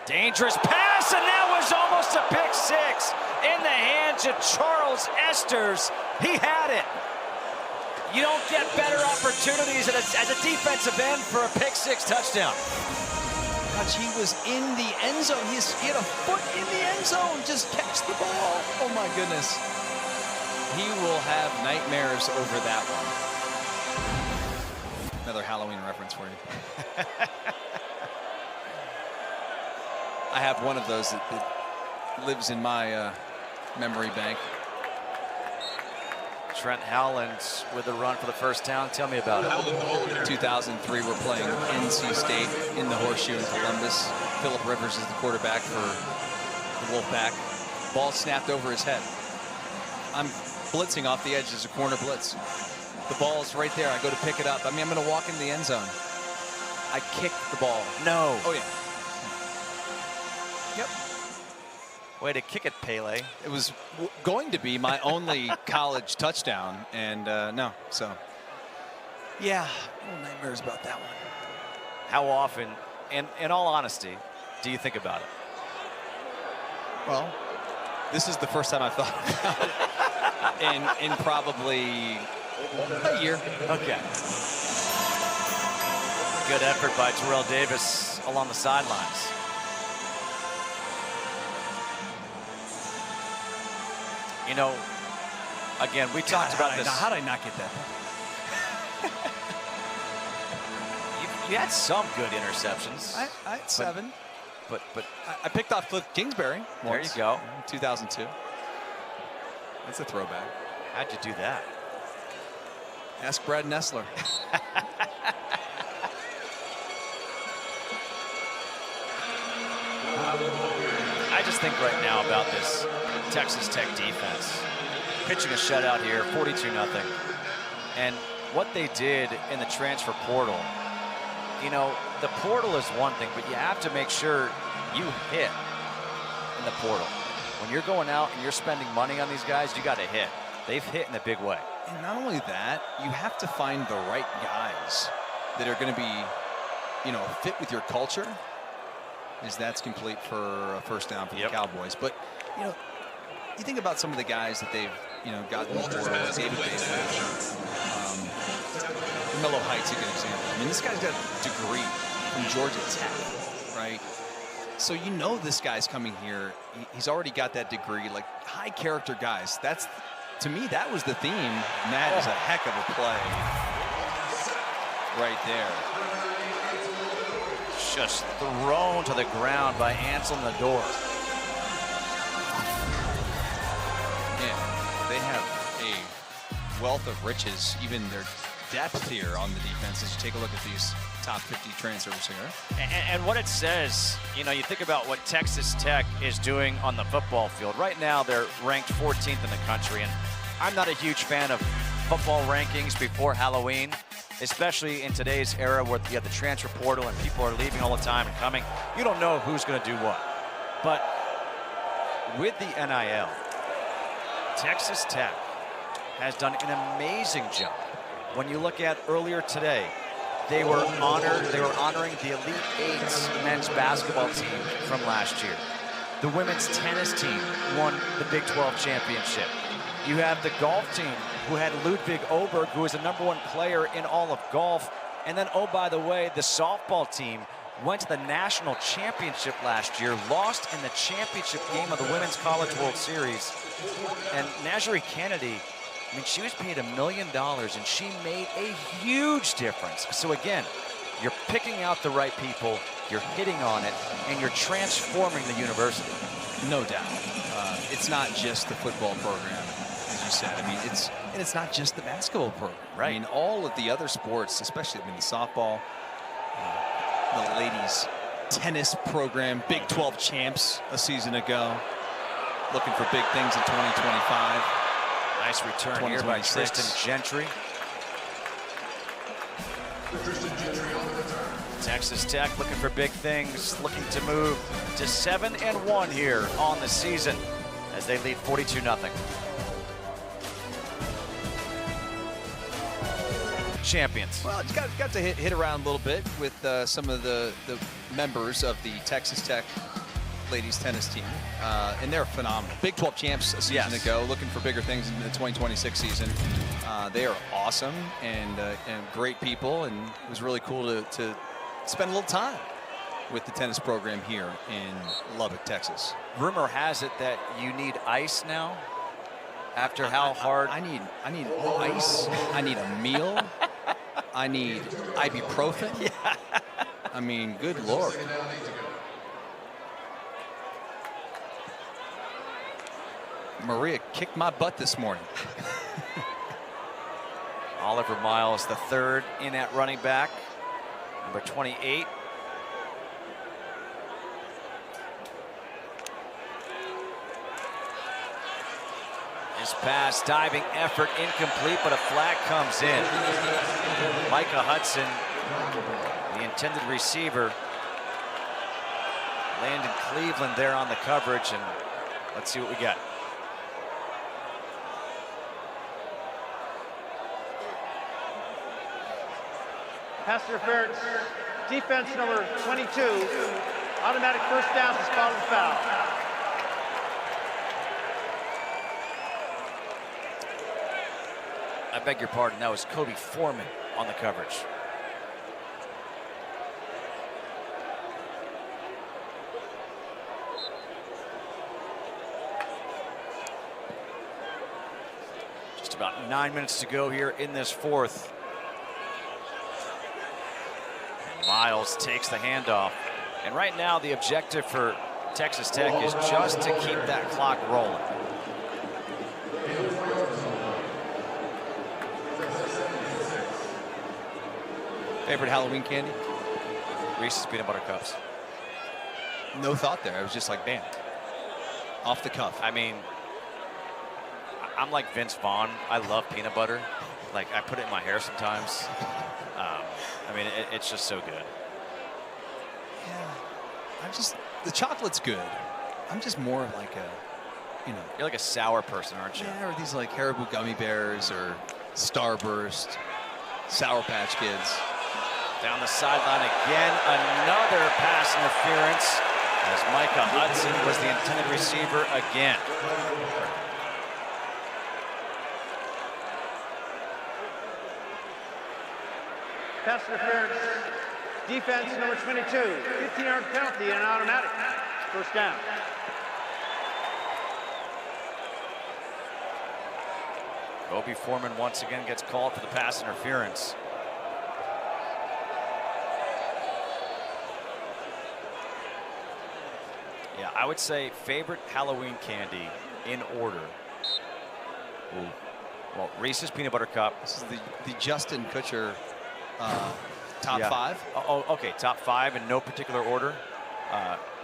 Dangerous pass, and that was almost a pick six in the hands of Charles Esters. He had it. You don't get better opportunities as a defensive end for a pick six touchdown. Gosh, he was in the end zone. He had a foot in the end zone. Just catch the ball. Oh my goodness. He will have nightmares over that one. Another Halloween reference for you. I have one of those that lives in my memory bank. Trent Howland with a run for the first down. Tell me about it. 2003, we're playing NC State in the Horseshoe in Columbus. Phillip Rivers is the quarterback for the Wolfpack. Ball snapped over his head. I'm blitzing off the edge. There's a corner blitz. The ball's right there. I go to pick it up. I mean, I'm going to walk in the end zone. I kicked the ball. No. Oh, yeah. Yep. Way to kick it, Pele. It was going to be my only college touchdown, and no. So, yeah, little nightmares about that one. How often, and in all honesty, do you think about it? Well, this is the first time I've thought about it in probably a year. Okay. Good effort by Terrell Davis along the sidelines. You know, again, we talked about this. How did I not get that? You had some good interceptions. I had 7. But I picked off Cliff Kingsbury there once. you go. In 2002. That's a throwback. How'd you do that? Ask Brad Nessler. I just think right now about this Texas Tech defense. Pitching a shutout here, 42-0. And what they did in the transfer portal, you know, the portal is one thing, but you have to make sure you hit in the portal. When you're going out and you're spending money on these guys, you got to hit. They've hit in a big way. And not only that, you have to find the right guys that are going to be, you know, fit with your culture. Is that's complete for a first down for the Cowboys. But, you know, you think about some of the guys that they've, you know, gotten before. David Bateman, Milo Heights, a good example. I mean, this guy's got a degree from Georgia Tech, right? So you know this guy's coming here. He's already got that degree, like high character guys. That's, to me, that was the theme. Matt is a heck of a play right there. Just thrown to the ground by Ansel Nador. Yeah, they have a wealth of riches, even their depth here on the defense as you take a look at these top 50 transfers here. And what it says, you know, you think about what Texas Tech is doing on the football field. Right now, they're ranked 14th in the country, and I'm not a huge fan of football rankings before Halloween, especially in today's era where you have the transfer portal and people are leaving all the time and coming. You don't know who's going to do what. But with the NIL, Texas Tech has done an amazing job. When you look at earlier today, they were honoring the Elite Eight men's basketball team from last year. The women's tennis team won the Big 12 championship. You have the golf team who had Ludwig Oberg, who is the #1 player in all of golf. And then, oh, by the way, the softball team went to the national championship last year, lost in the championship game of the Women's College World Series. And Najee Kennedy, I mean, she was paid $1 million, and she made a huge difference. So again, You're picking out the right people, you're hitting on it, and you're transforming the university. No doubt. It's not just the football program, as you said. I mean, it's not just the basketball program. Right. I mean, all of the other sports, especially the softball, the ladies tennis program, Big 12 champs a season ago, looking for big things in 2025. Nice return here by Tristan Gentry. Texas Tech looking for big things, looking to move to 7-1 here on the season as they lead 42-0. Champions. Well, it's got to hit around a little bit with some of the members of the Texas Tech ladies tennis team, and they're phenomenal. Big 12 champs a season ago, looking for bigger things in the 2026 season. They are awesome and great people, and it was really cool to spend a little time with the tennis program here in Lubbock, Texas. Rumor has it that you need ice now after how hard. I need ice. I need a meal. I need ibuprofen. Yeah. I mean, good Lord. Maria kicked my butt this morning. Oliver Miles, the third in at running back, number 28. His pass, diving effort, incomplete, but a flag comes in. Micah Hudson, the intended receiver, Landon Cleveland there on the coverage, and let's see what we got. Pass interference. Defense number 22. Automatic first down to spot the foul. I beg your pardon, that was Kobe Foreman on the coverage. Just about 9 minutes to go here in this fourth. Miles takes the handoff. And right now, the objective for Texas Tech is just to keep that clock rolling. Favorite Halloween candy? Reese's Peanut Butter Cups. No thought there. I was just like, bam. Off the cuff. I mean, I'm like Vince Vaughn. I love peanut butter. Like, I put it in my hair sometimes. I mean, it's just so good. Yeah. The chocolate's good. I'm just more of like a, You're like a sour person, aren't you? Yeah, or these like Haribo gummy bears or Starburst, Sour Patch Kids. Down the sideline again, another pass interference as Micah Hudson was the intended receiver again. Pass interference. Defense number 22. 15-yard penalty and an automatic. First down. Kobe Foreman once again gets called for the pass interference. Yeah, I would say favorite Halloween candy in order. Ooh. Well, Reese's Peanut Butter Cup. This is the Justin Kutcher top five. Oh, okay, top five in no particular order.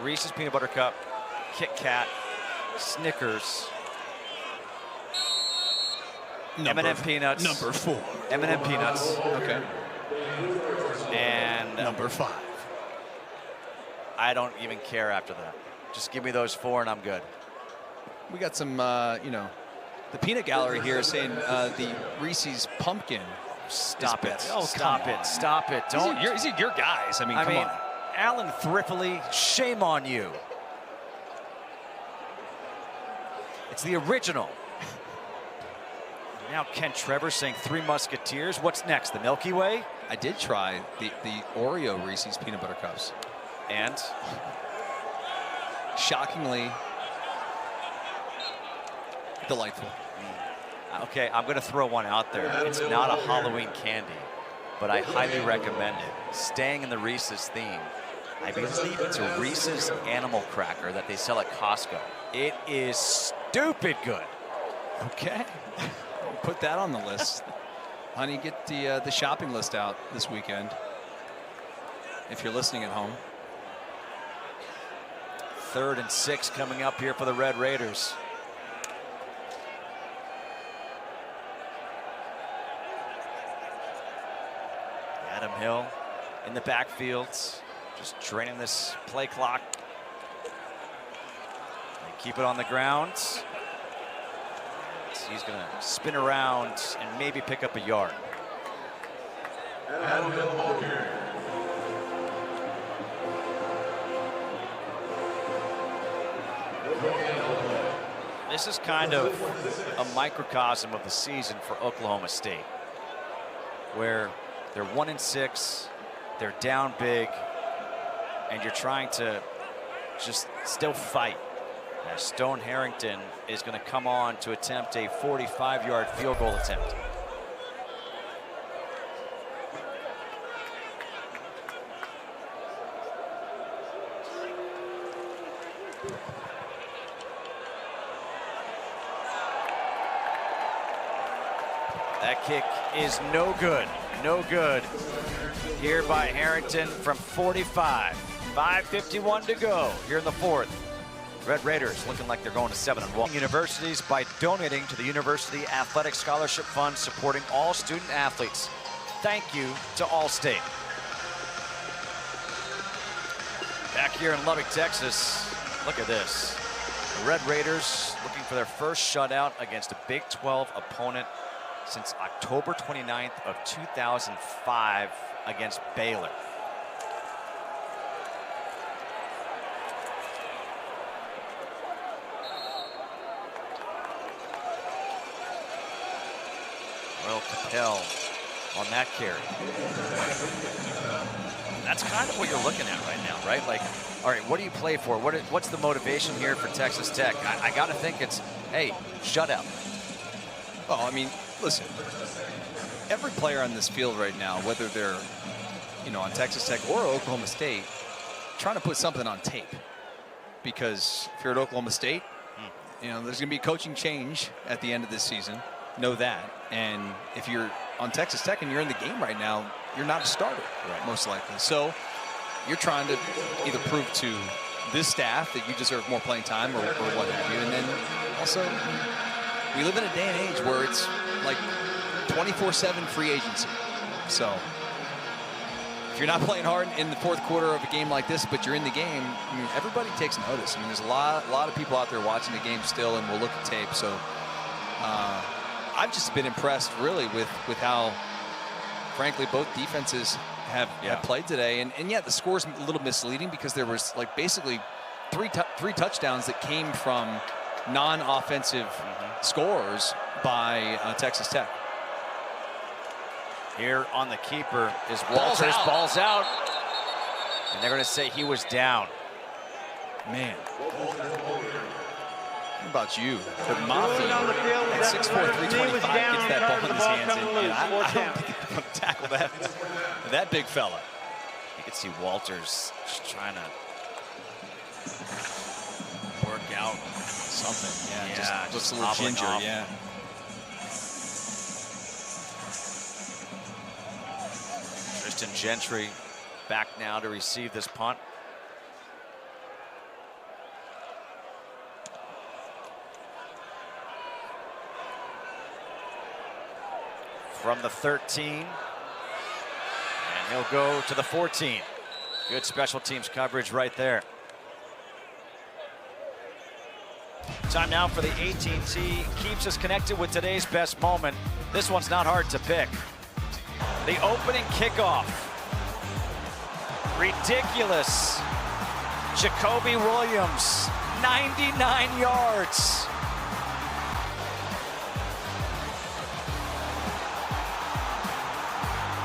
Reese's Peanut Butter Cup, Kit Kat, Snickers, M&M Peanuts. Number 4. M&M Peanuts. Okay. And number 5. I don't even care after that. Just give me those 4 and I'm good. We got some, the peanut gallery here is saying the Reese's pumpkin. Stop it. Oh, Stop it. Stop it. Don't. These are your guys. I mean, come on. Alan Thrifley, shame on you. It's the original. Now Ken Trevor saying 3 Musketeers. What's next? The Milky Way? I did try the Oreo Reese's Peanut Butter Cups. And? Shockingly delightful. Okay, I'm going to throw one out there. It's not a Halloween candy, but I highly recommend it. Staying in the Reese's theme, I believe it's a Reese's animal cracker that they sell at Costco. It is stupid good. Okay. Put that on the list. Honey, get the shopping list out this weekend if you're listening at home. 3rd and 6 coming up here for the Red Raiders. Adam Hill in the backfield, just draining this play clock. They keep it on the ground. He's going to spin around and maybe pick up a yard. Adam Hill, ball carrier. This is kind of a microcosm of the season for Oklahoma State, where they're 1-6, they're down big, and you're trying to just still fight. As Stone Harrington is going to come on to attempt a 45-yard field goal attempt. That kick is no good. No good. Here by Harrington from 45. 5:51 to go here in the 4th. Red Raiders looking like they're going to 7-1. Universities by donating to the University Athletic Scholarship Fund, supporting all student athletes. Thank you to Allstate. Back here in Lubbock, Texas, look at this. The Red Raiders looking for their first shutout against a Big 12 opponent since October 29th of 2005 against Baylor. Will Capel on that carry. That's kind of what you're looking at right now, right? Like, all right, what do you play for? What's the motivation here for Texas Tech? I got to think it's, hey, shutout. Well, I mean, listen, every player on this field right now, whether they're, on Texas Tech or Oklahoma State, trying to put something on tape. Because if you're at Oklahoma State, there's going to be coaching change at the end of this season. Know that. And if you're on Texas Tech and you're in the game right now, you're not a starter, most likely. So you're trying to either prove to this staff that you deserve more playing time or what have you. And then also, we live in a day and age where it's like 24/7 free agency. So if you're not playing hard in the 4th quarter of a game like this, but you're in the game, I mean, everybody takes notice. I mean, there's a lot of people out there watching the game still and will look at tape. So I've just been impressed really with how, frankly, both defenses have played today. And yet the score's a little misleading because there was like basically three touchdowns that came from non-offensive scores by Texas Tech. Here on the keeper is Walters. Ball's out. And they're going to say he was down. Man. How about you? The Mafia at 6'4", 325 gets that ball in his hands. And I don't think he's going to tackle that big fella. You can see Walters just trying to work out something. Yeah, just looks a little ginger. off. Yeah. Tristan Gentry back now to receive this punt. From the 13, and he'll go to the 14. Good special teams coverage right there. Time now for the AT&T Keeps Us Connected with today's best moment. This one's not hard to pick. The opening kickoff. Ridiculous. Jacoby Williams, 99 yards.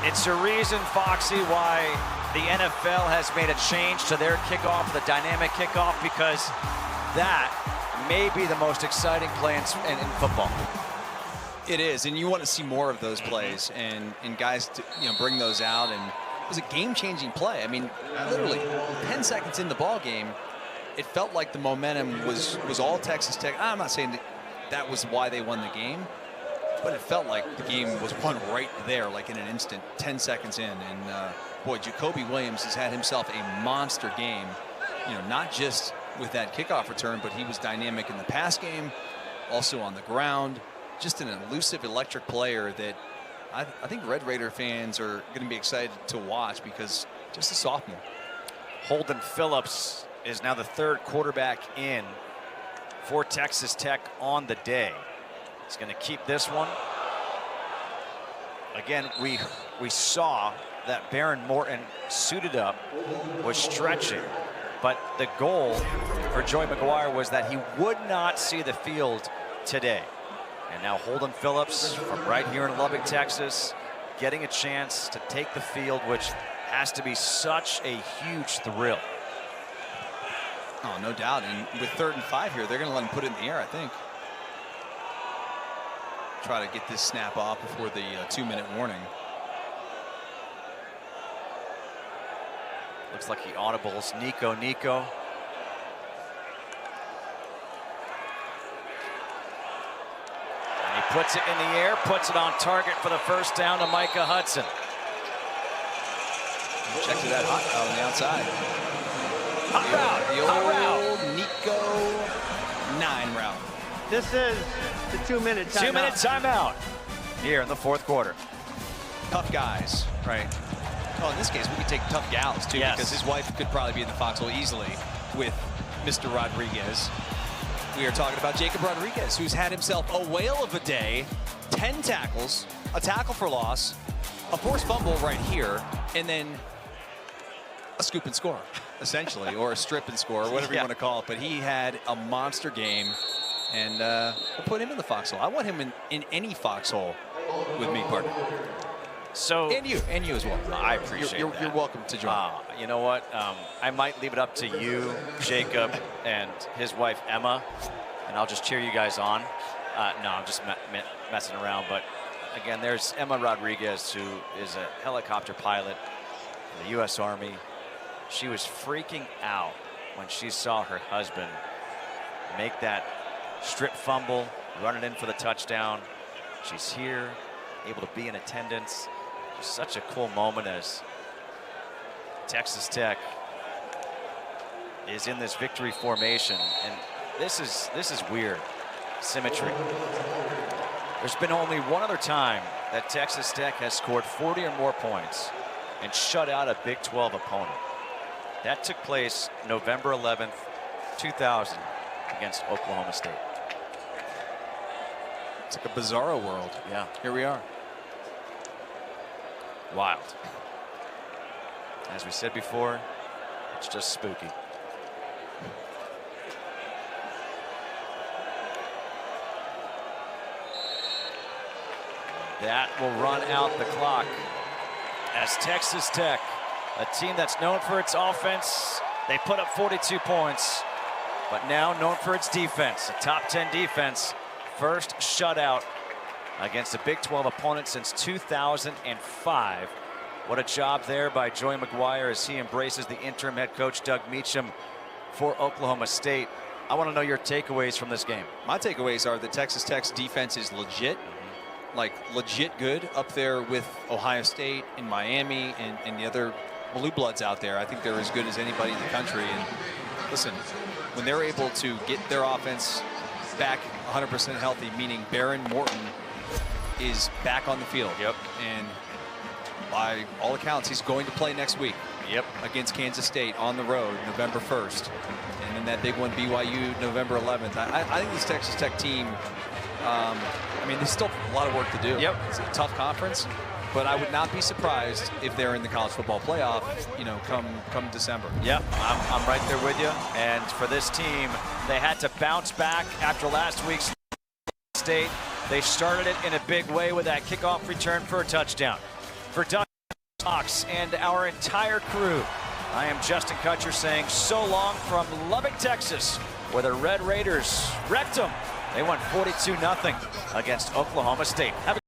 It's a reason, Foxy, why the NFL has made a change to their kickoff, the dynamic kickoff, because that may be the most exciting play in football. It is, and you want to see more of those plays and guys to, bring those out. And it was a game-changing play. I mean, literally 10 seconds in the ball game, it felt like the momentum was all Texas Tech. I'm not saying that was why they won the game, but it felt like the game was won right there, like in an instant, 10 seconds in. And boy, Jacoby Williams has had himself a monster game. Not just with that kickoff return, but he was dynamic in the pass game, also on the ground. Just an elusive, electric player that I think Red Raider fans are going to be excited to watch because just a sophomore. Holden Phillips is now the third quarterback in for Texas Tech on the day. He's going to keep this one. Again, we saw that Baron Morton suited up, was stretching, but the goal for Joey McGuire was that he would not see the field today. And now Holden Phillips from right here in Lubbock, Texas, getting a chance to take the field, which has to be such a huge thrill. Oh, no doubt. And with 3rd and 5 here, they're going to let him put it in the air, I think. Try to get this snap off before the 2-minute warning. Looks like he audibles Nico. Puts it in the air, puts it on target for the first down to Micah Hudson. Check to that hot route on the outside. Hot route. Nico 9 route. This is the 2-minute timeout. 2-minute timeout here in the 4th quarter. Tough guys, right? Well, in this case, we could take tough gals, too, yes, because his wife could probably be in the foxhole easily with Mr. Rodriguez. We are talking about Jacob Rodriguez, who's had himself a whale of a day. 10 tackles, a tackle for loss, a forced fumble right here, and then a scoop and score, essentially, or a strip and score, whatever you want to call it. But he had a monster game, and we'll put him in the foxhole. I want him in any foxhole with me, partner. So and you as well. I appreciate that. You're welcome to join. You know what? I might leave it up to you, Jacob, and his wife Emma, and I'll just cheer you guys on. No, I'm just messing around. But again, there's Emma Rodriguez, who is a helicopter pilot for the U.S. Army. She was freaking out when she saw her husband make that strip fumble, run it in for the touchdown. She's here, able to be in attendance. Just such a cool moment as Texas Tech is in this victory formation, and this is weird symmetry. There's been only one other time that Texas Tech has scored 40 or more points and shut out a Big 12 opponent. That took place November 11th, 2000 against Oklahoma State. It's like a bizarro world. Yeah. Here we are. Wild. As we said before, it's just spooky. That will run out the clock as Texas Tech, a team that's known for its offense, they put up 42 points, but now known for its defense, a top 10 defense, first shutout against a Big 12 opponent since 2005. What a job there by Joey McGuire as he embraces the interim head coach Doug Meacham for Oklahoma State. I want to know your takeaways from this game. My takeaways are that Texas Tech's defense is legit, like legit good, up there with Ohio State and Miami and the other blue bloods out there. I think they're as good as anybody in the country. And listen, when they're able to get their offense back 100% healthy, meaning Baron Morton is back on the field. Yep. And by all accounts, he's going to play next week. Yep. Against Kansas State on the road, November 1st. And then that big one, BYU, November 11th. I think this Texas Tech team, I mean, there's still a lot of work to do. Yep. It's a tough conference, but I would not be surprised if they're in the college football playoff, you know, come December. Yep, I'm right there with you. And for this team, they had to bounce back after last week's State. They started it in a big way with that kickoff return for a touchdown. For Doug Fox and our entire crew, I am Justin Kutcher saying so long from Lubbock, Texas, where the Red Raiders wrecked them They won 42-0 against Oklahoma State. Have a